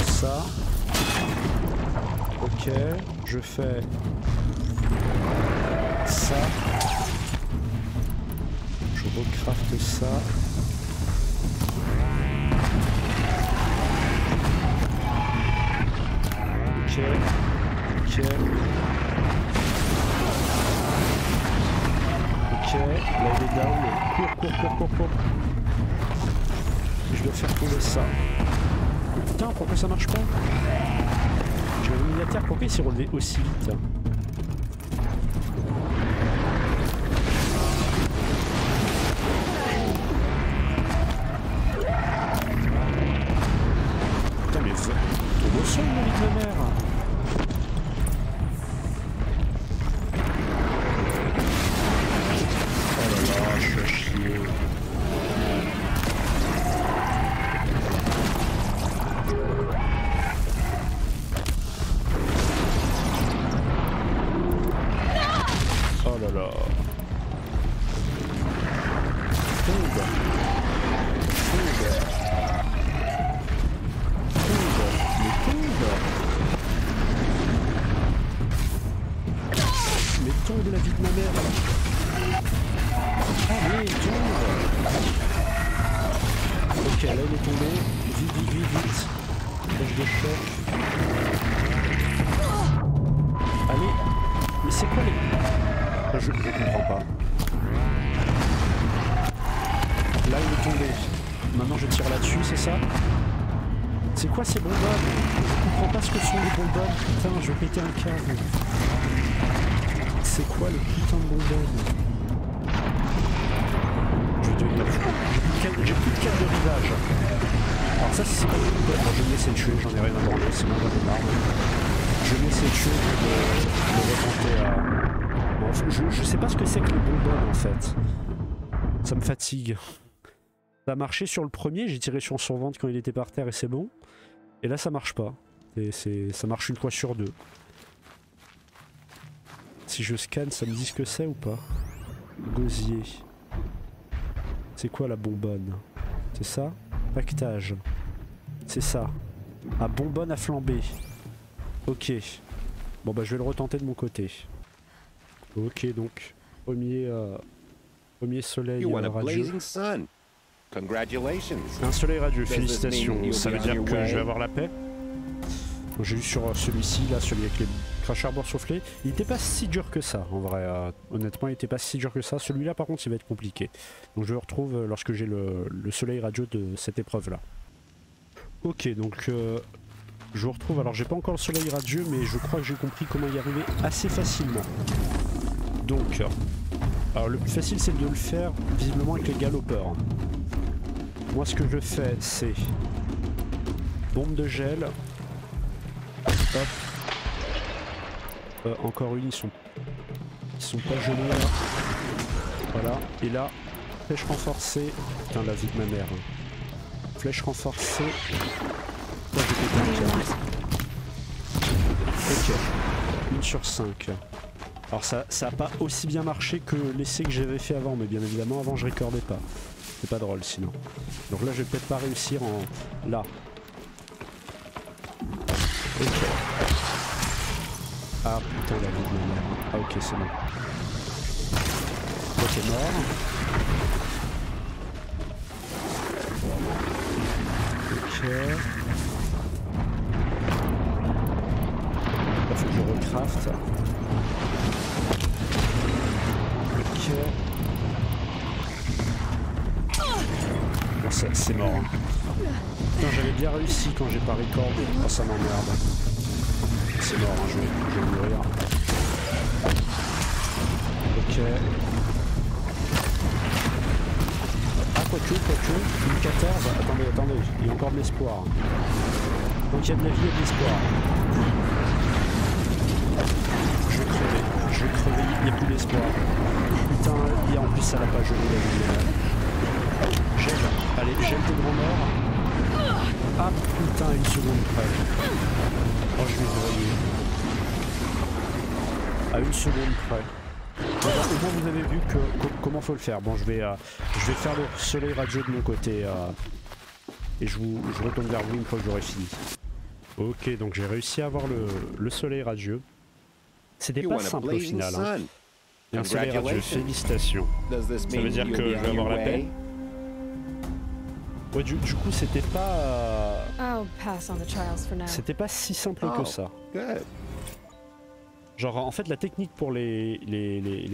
ça. Ok. Je fais ça. Je recraft ça. Ok. Ok. Ok. Là il est down. Cours. Je dois faire tomber ça. Putain, pourquoi ça marche pas? J'ai mis la terre, pourquoi il s'est relevé aussi vite? Putain mais tombe au sol la vie de ma mère. Oh là là, je suis à chier. Oh là là. Mais tombe la vie de ma mère. Allez, tombe. Ok, là il est tombé. Vite, vite, vite, vite. Flèche de choc. Allez. Mais c'est quoi les... Je comprends pas. Là il est tombé. Maintenant je tire là-dessus, c'est ça? C'est quoi ces bonbonnes? Je comprends pas ce que sont les bonbonnes. Putain, je vais péter un câble. C'est quoi le putain de bonbonnes? Je vais devenir fou. J'ai plus de câble de rivage. Alors ça c'est pas des bonbonnes. Bon, je vais me laisser tuer, j'en ai rien à branler, c'est bon, j'en ai marre. Je vais me laisser tuer de retenter à... Bon, je sais pas ce que c'est que les bonbonnes en fait. Ça me fatigue. Ça a marché sur le premier, j'ai tiré sur son ventre quand il était par terre et c'est bon. Et là ça marche pas. Ça marche une fois sur deux. Si je scanne, ça me dit ce que c'est ou pas? Gosier. C'est quoi la bonbonne? C'est ça? Pactage. C'est ça. Ah, bonbonne à flamber. Ok. Bon bah je vais le retenter de mon côté. Ok donc. Premier soleil radieux. Un soleil radieux, félicitations. Ça veut dire que je vais avoir la paix. J'ai eu sur celui-ci, là, celui avec les cracheurs boursouflés. Il était pas si dur que ça, en vrai. Honnêtement, il était pas si dur que ça. Celui-là, par contre, il va être compliqué. Donc je le retrouve lorsque j'ai le soleil radieux de cette épreuve-là. Ok, donc je vous retrouve. Alors, j'ai pas encore le soleil radieux, mais je crois que j'ai compris comment y arriver assez facilement. Donc, alors le plus facile, c'est de le faire visiblement avec les galopeurs. Moi, ce que je fais, c'est bombe de gel. Hop. Encore une, ils sont pas gelés là. Voilà. Et là, flèche renforcée. Putain, la vie de ma mère. Flèche renforcée. Là, j'ai pété un câble. Ok. 1 sur 5. Alors ça a pas aussi bien marché que l'essai que j'avais fait avant, mais bien évidemment avant je recordais pas. C'est pas drôle sinon. Donc là je vais peut-être pas réussir en... là. Ok. Ah putain la vie de ma mère. Ah ok c'est bon. Ok mort. Ok. Là faut que je recraft. Ok. Bon, c'est mort. Hein. Putain, j'avais bien réussi quand j'ai pas record. Oh, ça m'emmerde. C'est mort, hein, je vais mourir. Ok. Ah, quoique. Une 14. Attendez. Il y a encore de l'espoir. Donc il y a de la vie et de l'espoir. Je vais crever, il n'y a plus d'espoir. Putain, et en plus ça l'a pas gelé la vie. Gel, allez, gel de grand mort. Ah putain, 1 seconde près. Oh, je vais noyer. À 1 seconde près. Au moins vous avez vu comment faut le faire. Bon, je vais faire le soleil radieux de mon côté. Et je retourne vers vous une fois que j'aurai fini. Ok, donc j'ai réussi à avoir le soleil radieux. C'était pas simple au final. Hein. Et un soleil radieux, félicitations. Ça veut dire que je vais avoir la paix. Ouais, du coup, c'était pas... C'était pas si simple que ça. Genre, en fait, la technique pour les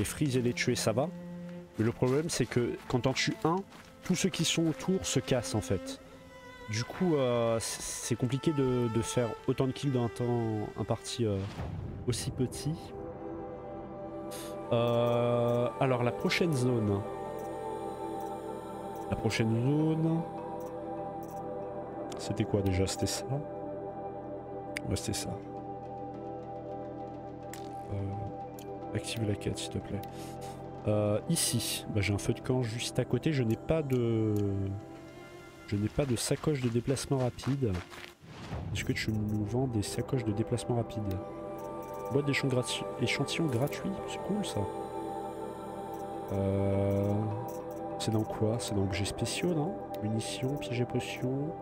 freeze et les tuer, ça va. Mais le problème, c'est que quand t'en tues un, tous ceux qui sont autour se cassent, en fait. Du coup, c'est compliqué de faire autant de kills dans un temps imparti aussi petit. Alors, la prochaine zone... C'était quoi déjà? C'était ça? Ouais, c'était ça. Active la quête, s'il te plaît. Ici, bah, j'ai un feu de camp juste à côté. Je n'ai pas de sacoche de déplacement rapide. Est-ce que tu nous vends des sacoches de déplacement rapide? Boîte d'échantillons gratuit, c'est cool ça. C'est dans quoi? C'est dans objets spéciaux, non? Munitions, pièges et potions.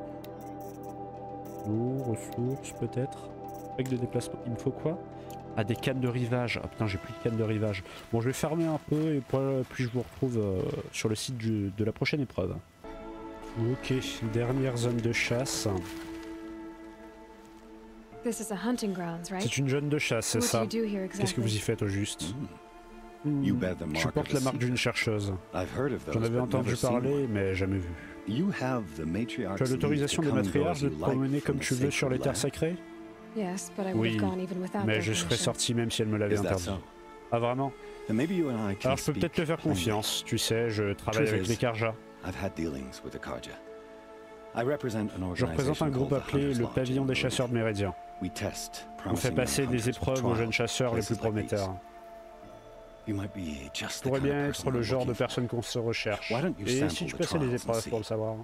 L'eau, ressources peut-être. Avec de déplacement, il me faut quoi? Ah, des cannes de rivage. Ah putain, j'ai plus de cannes de rivage. Bon, je vais fermer un peu et puis je vous retrouve sur le site de la prochaine épreuve. Ok, dernière zone de chasse. C'est une zone de chasse, c'est ça? Qu'est-ce que vous y faites au juste? Je porte la marque d'une chercheuse. J'en avais entendu parler, mais jamais vu. Tu as l'autorisation des matriarches de te promener comme tu veux sur les terres sacrées? Oui, mais je serais sorti même si elle me l'avait interdit. Ah vraiment? Alors je peux peut-être te faire confiance, tu sais, je travaille avec les Karja. Je représente un groupe appelé le Pavillon des chasseurs de Méridian. On fait passer des épreuves aux jeunes chasseurs les plus prometteurs. Tu pourrais bien être le genre de personne qu'on se recherche. Et si tu passais les épreuves pour le savoir?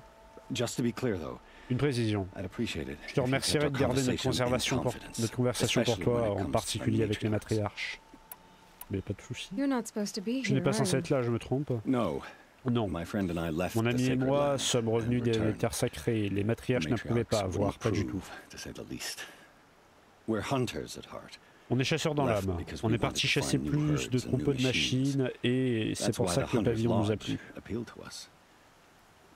Une précision. Je te remercierais de garder notre conversation pour toi, en particulier avec les matriarches. Mais pas de soucis. Tu n'es pas censé être là, je me trompe? Non. Mon ami et moi sommes revenus des terres sacrées. Les matriarches n'approuvaient pas, voire pas du tout. On est chasseurs dans l'âme. On est parti chasser plus de troupeaux de machines et c'est pour ça que le pavillon nous a plu.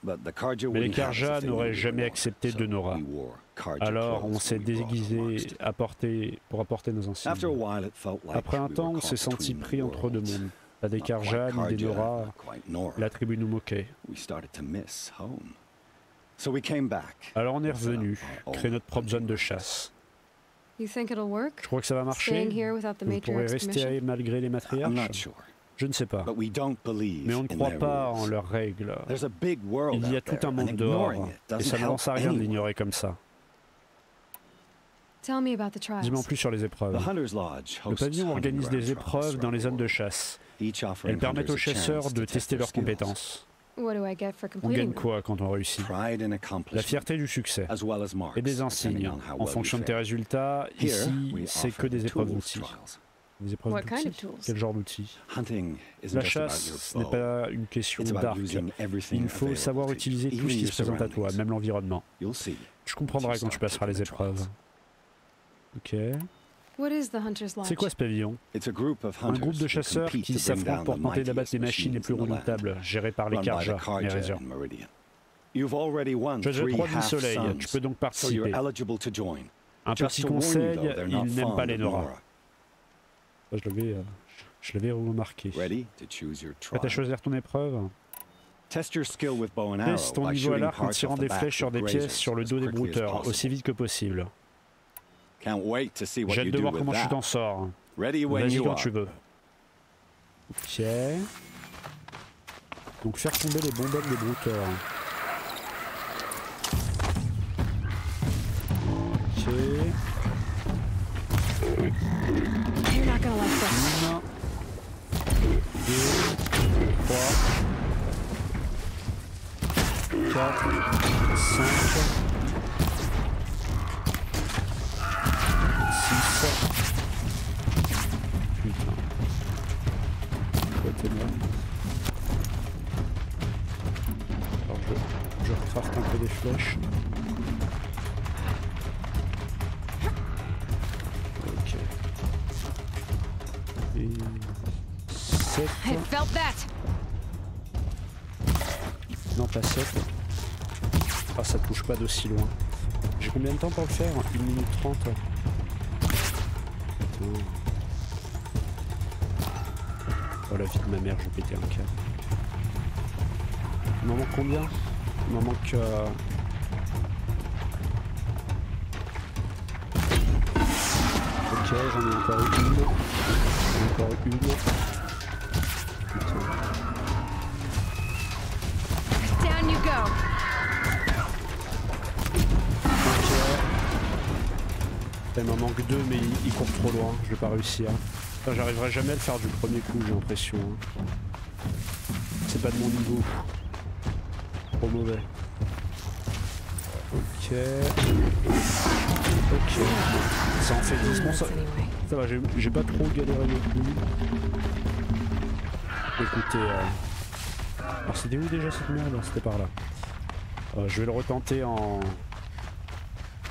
Mais les Karja n'auraient jamais accepté de Nora. Alors on s'est déguisé pour apporter nos insignes. Après un temps, on s'est senti pris entre deux mondes. Pas des Karja ni des Nora, la tribu nous moquait. Alors on est revenu, créer notre propre zone de chasse. Je crois que ça va marcher. Vous pourrez rester malgré les matriarches? Je ne sais pas. Mais on ne croit pas en leurs règles. Il y a tout un monde dehors, et ça n'avance à rien de l'ignorer comme ça. Dis-moi en plus sur les épreuves. Le pavillon organise des épreuves dans les zones de chasse. Elles permettent aux chasseurs de tester leurs compétences. On gagne quoi quand on réussit? La fierté du succès et des insignes. En fonction de tes résultats, ici, c'est que des épreuves d'outils. Des épreuves d'outils? Quel genre d'outils? La chasse, ce n'est pas une question d'arc. Il faut savoir utiliser tout ce qui se présente à toi, même l'environnement. Tu comprendras quand tu passeras les épreuves. Ok. C'est quoi ce pavillon? Un groupe de chasseurs qui s'affrontent pour tenter d'abattre les machines les plus redoutables, gérées par les Karja, Méridian. Tu as déjà 3 vies soleil, tu peux donc participer. Un petit conseil, ils n'aiment pas les Nora. Je l'avais remarqué. Prêt à choisir ton épreuve? Teste ton niveau à l'arc en tirant des flèches sur des pièces sur le dos des brouteurs, aussi vite que possible. J'ai hâte de voir comment tu t'en sors. Vas-y quand tu veux. Ok. Donc faire tomber les bonbonnes des brouteurs. Ok. 1, 2, 3, 4, 5. 6. Putain. Alors je recraft un peu des flèches. Ok. Et 7. Non pas 7. Ah ça touche pas d'aussi loin. J'ai combien de temps pour le faire? 1 minute 30. Oh la vie de ma mère, je vais péter un câble. Il m'en manque combien? Il m'en manque... Ok, j'en ai encore une. Encore une. Putain. Down you go. Il m'en manque 2 mais il court trop loin, je vais pas réussir. Enfin, j'arriverai jamais à le faire du premier coup, j'ai l'impression. C'est pas de mon niveau. Trop mauvais. Ok. Ok. Ça en fait 10. Bon, ça va, j'ai pas trop galéré non plus. Écoutez, alors c'était où déjà cette merde? C'était par là. Je vais le retenter en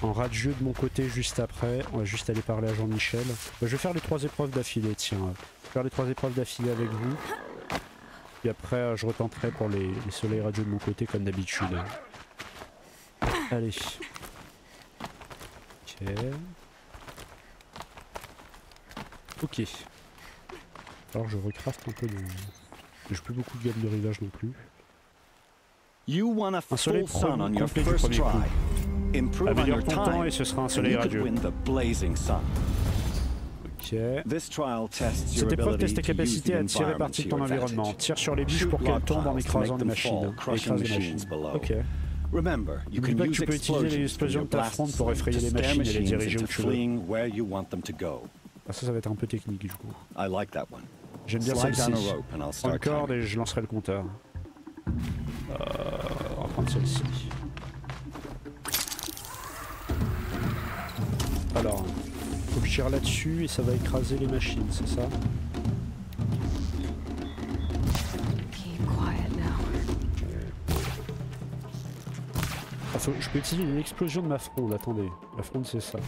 radieux de mon côté juste après. On va juste aller parler à Jean-Michel. Je vais faire les 3 épreuves d'affilée, tiens. Je vais faire les 3 épreuves d'affilée avec vous. Et après je retenterai pour les soleils radieux de mon côté comme d'habitude. Allez. Ok. Ok. Alors je recraft un peu de... J'ai plus beaucoup de gamme de rivage non plus. Un soleil complet du premier coup. Améliore ton temps et ce sera un soleil radieux. Ok. Cette épreuve teste ta capacité à tirer parti de ton environnement. Tire sur les bûches pour qu'elles tombent en écrasant des machines. Écrase les machines. Ok. N'oublie pas que tu peux utiliser l'explosion de ta fronde pour effrayer les machines et les diriger où tu veux. Ah, ça va être un peu technique du coup. J'aime bien celle-ci. Prends une corde et je lancerai le compteur. On va prendre celle-ci. Alors, faut que je tire là-dessus et ça va écraser les machines, c'est ça? Ah, je peux utiliser une explosion de ma fronde, attendez. La fronde c'est ça.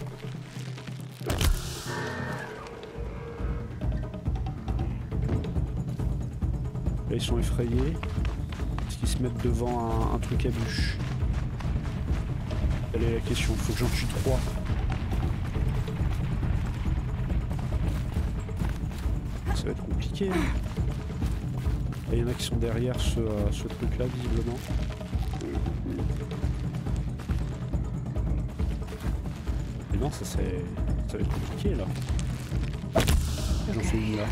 Là ils sont effrayés. Parce qu'ils se mettent devant un truc à bûche. Quelle est la question? Faut que j'en tue 3. Ça va être compliqué. Il y en a qui sont derrière ce truc là visiblement. Mais non, ça va être compliqué là. J'en fais une là.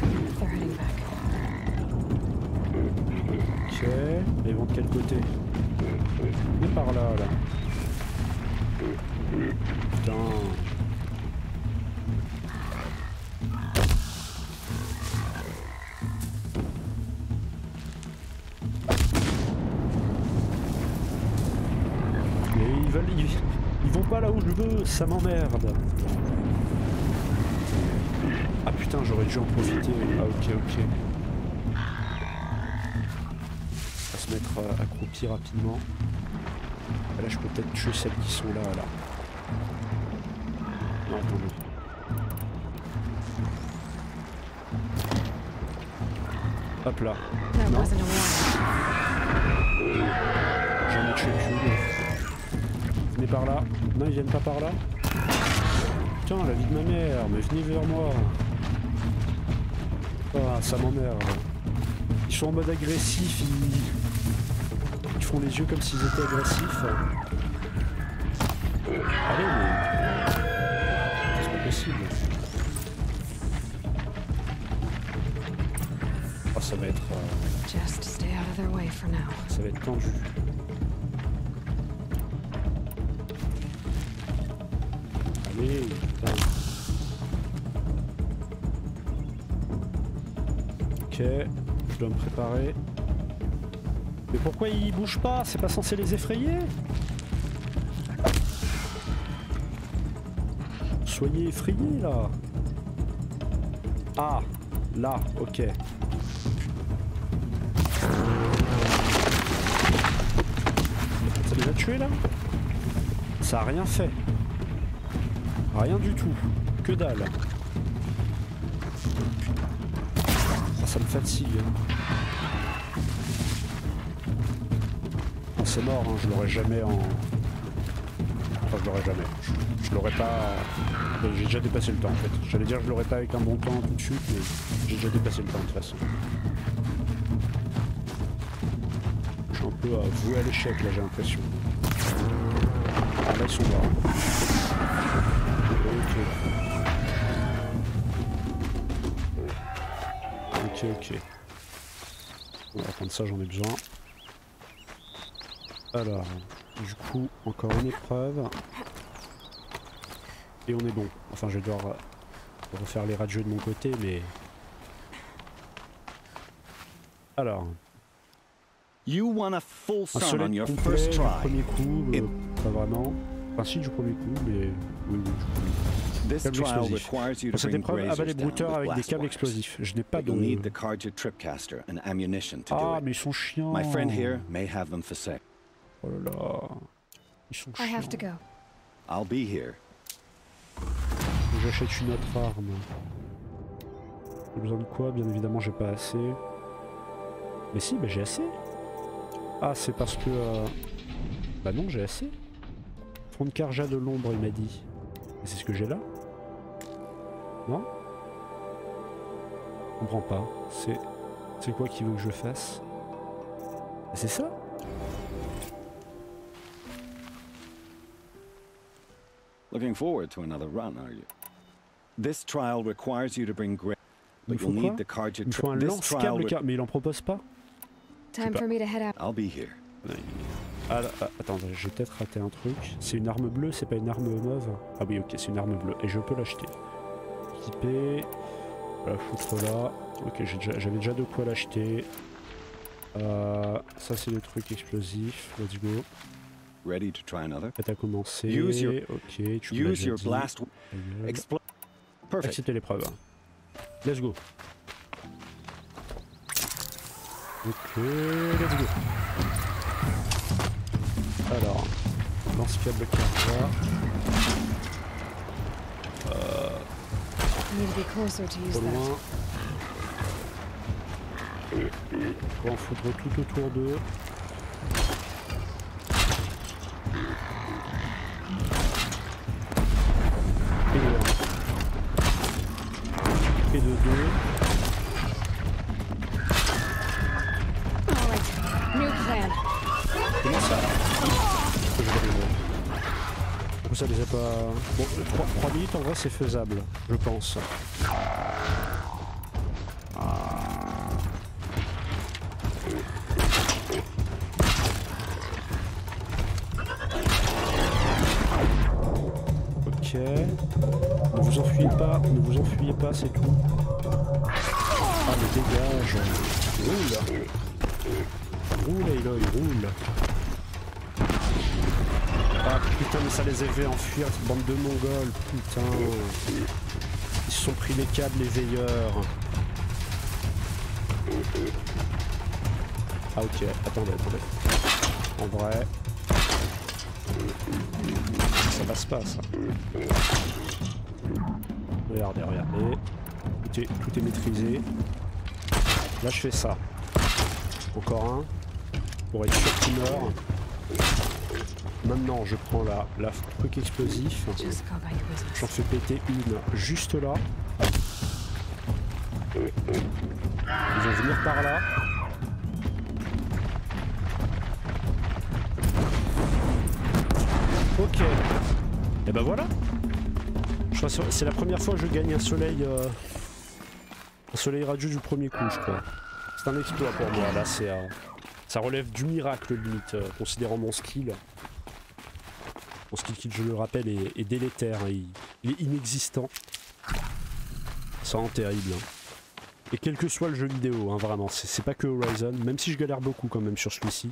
Ok, ils vont de quel côté? Et par là, là. Putain. Mais ils vont pas là où je veux, ça m'emmerde. Ah putain, j'aurais dû en profiter. Ah ok. Se mettre accroupi rapidement. Et là je peux peut-être tuer celles qui sont là. Non attendez. Hop là. Non. J'en ai tué qu'une. Venez par là. Non ils viennent pas par là. Putain la vie de ma mère, mais venez vers moi. Ah ça m'emmerde. Ils sont en mode agressif, ils font les yeux comme s'ils étaient agressifs. Allez, mais... c'est pas possible. Oh, ça va être... ça va être tendu. Allez, putain. Ok. Je dois me préparer. Mais pourquoi ils bougent pas? C'est pas censé les effrayer? Soyez effrayés là. Ah, là, ok. Ça les a tués là? Ça a rien fait. Rien du tout. Que dalle. Ça me fatigue. C'est mort, hein, je l'aurais jamais en... Enfin, je l'aurais jamais. Je l'aurais pas... J'ai déjà dépassé le temps en fait. J'allais dire que je l'aurais pas avec un bon temps tout de suite, mais j'ai déjà dépassé le temps de toute façon. Je suis un peu voué à l'échec là, j'ai l'impression. Ah là, ils sont morts. Ok. On va prendre ça, j'en ai besoin. Alors, du coup, encore une épreuve. Et on est bon. Enfin, je vais devoir refaire les radieux de mon côté, mais... Alors... Un soleil complet du premier coup, pas vraiment. Enfin si, du premier coup, mais... Oui, du câble explosif. Pour cette épreuve, abat les brouteurs avec des câbles explosifs. Je n'ai pas de... Ah, mais ils sont chiants. Oh là là... Ils sont chiants. J'achète une autre arme. J'ai besoin de quoi? Bien évidemment, j'ai pas assez. Mais si, bah j'ai assez. Ah, c'est parce que... Bah non, j'ai assez. Front de Karja de l'ombre, il m'a dit. Et c'est ce que j'ai là? Non? Je comprends pas. C'est quoi qu'il veut que je fasse? C'est ça? Looking forward to another run, are you? This trial requires you to bring great. Il faut quoi? Il faut un lance-câble, mais il en propose pas? Time for me to head out. I'll be here. Ah, attends, j'ai peut-être raté un truc. C'est une arme bleue, c'est pas une arme mauve? Ah oui, ok, c'est une arme bleue. Et je peux l'acheter. Équiper. La foutre là. Ok, j'avais déjà de quoi l'acheter. Ça c'est le truc explosif. Let's go. Ready to try another? T'as commencé. Ok, tu use your blast. Perfect. Accepter l'épreuve. Let's go. Ok, let's go. Alors, lance-câble Karja. Trop loin. On va en foutre tout autour d'eux. Et de 1. Et de 2. Comment ça? Du coup ça les a pas... Bon, 3 minutes en vrai c'est faisable, je pense. Ok. Ne vous enfuyez pas, c'est tout. Ah mais dégage. Roule. Roule Aloy, roule. Ah putain mais ça les a fait enfuir, cette bande de mongols, putain. Ils se sont pris les câbles, les veilleurs. Ah ok, attendez. En vrai... Ça passe pas ça. Regardez. Tout est maîtrisé. Là je fais ça. Encore un. Pour être sûr qu'il meurt. Maintenant je prends la truc explosif. J'en fais péter une juste là. Ils vont venir par là. Ok. Et ben voilà. C'est la première fois que je gagne un soleil radieux du premier coup, je crois. C'est un exploit pour moi. Là, ça relève du miracle limite, considérant mon skill. Mon skill qui, je le rappelle, est délétère. Hein. Il est inexistant. C'est vraiment terrible. Hein. Et quel que soit le jeu vidéo, hein, vraiment. C'est pas que Horizon, même si je galère beaucoup quand même sur celui-ci.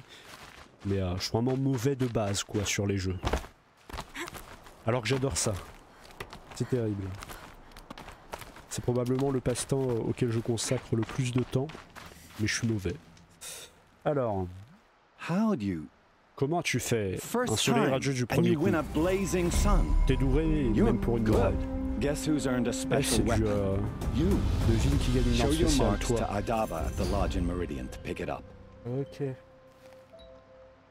Mais je suis vraiment mauvais de base, quoi, sur les jeux. Alors que j'adore ça. C'est terrible. C'est probablement le passe-temps auquel je consacre le plus de temps. Mais je suis mauvais. Alors... Comment tu fais un soleil radieux du premier coup? T'es doué, même pour une nouvelle. C'est du... Devine qui gagne une arme spéciale, toi. Ok.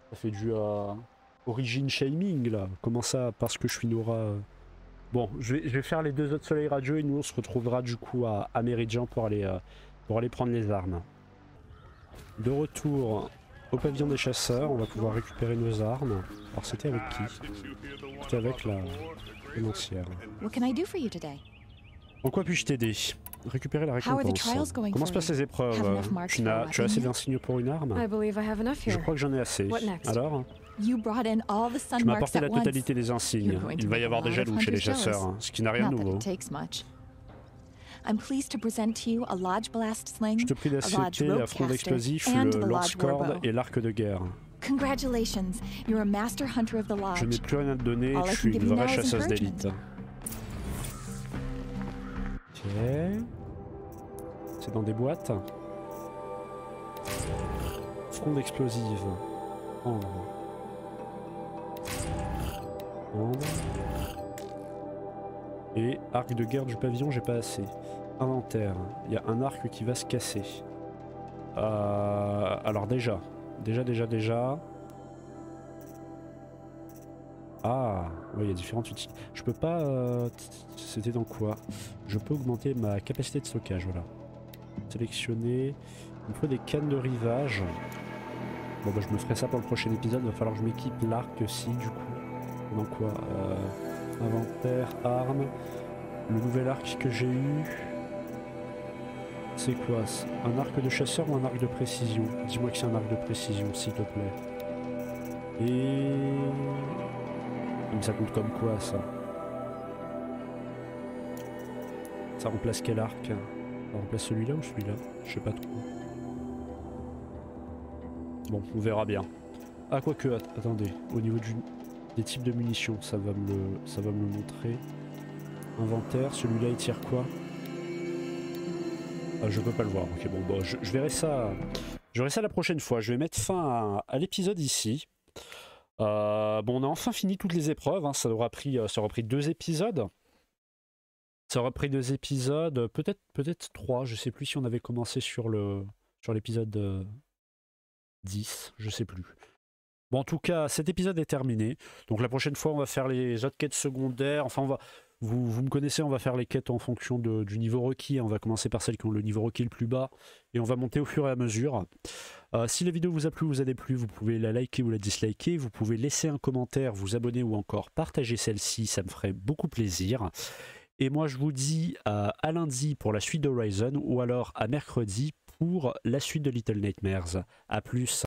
Ça fait du... Origin shaming là, comment ça, parce que je suis Nora Bon, je vais faire les 2 autres soleils radieux et nous on se retrouvera du coup à Meridian pour aller prendre les armes. De retour au pavillon des chasseurs, on va pouvoir récupérer nos armes. Alors c'était avec qui? C'était avec la dénoncière. En quoi puis-je t'aider? Récupérer la récompense. Comment se passent les épreuves? Tu as assez d'insignes pour une arme? Je crois que j'en ai assez. Alors? Tu m'as apporté la totalité des insignes. Il va y avoir des jaloux chez les chasseurs, hein, ce qui n'a rien de nouveau. Je te prie d'accepter la fronde explosif, le lance-corde et l'arc de guerre. Je n'ai plus rien à te donner, je suis une vraie chasseuse d'élite. Ok. C'est dans des boîtes. Fronde explosive. Prendre. Et arc de guerre du pavillon, j'ai pas assez. Inventaire. Il y a un arc qui va se casser. Alors déjà. Ah, oui, il y a différentes utilités. Je peux pas... C'était dans quoi? Je peux augmenter ma capacité de stockage, voilà. Sélectionner. Il me faut des cannes de rivage. Bon bah je me ferai ça pour le prochain épisode. Il va falloir que je m'équipe l'arc aussi, du coup. Dans quoi inventaire, armes. Le nouvel arc que j'ai eu... C'est quoi? Un arc de chasseur ou un arc de précision? Dis-moi que c'est un arc de précision, s'il te plaît. Et... Mais ça compte comme quoi, ça? Ça remplace quel arc? Ça remplace celui-là ou celui-là? Je sais pas trop. Bon, on verra bien. Ah, quoique, attendez. Au niveau des types de munitions, ça va me le montrer. Inventaire, celui-là, il tire quoi? Ah, je peux pas le voir. Ok, bon, je verrai ça. Je verrai ça la prochaine fois. Je vais mettre fin à l'épisode ici. Bon, on a enfin fini toutes les épreuves. Hein. Ça aura pris 2 épisodes. Ça aura pris 2 épisodes, peut-être 3. Je sais plus si on avait commencé sur l'épisode 10. Je sais plus. Bon, en tout cas, cet épisode est terminé. Donc la prochaine fois, on va faire les autres quêtes secondaires. Enfin, vous me connaissez, on va faire les quêtes en fonction du niveau requis. On va commencer par celles qui ont le niveau requis le plus bas. Et on va monter au fur et à mesure. Si la vidéo vous a plu, vous a déplu, vous pouvez la liker ou la disliker. Vous pouvez laisser un commentaire, vous abonner ou encore partager celle-ci. Ça me ferait beaucoup plaisir. Et moi, je vous dis à lundi pour la suite d'Horizon ou alors à mercredi pour la suite de Little Nightmares. A plus.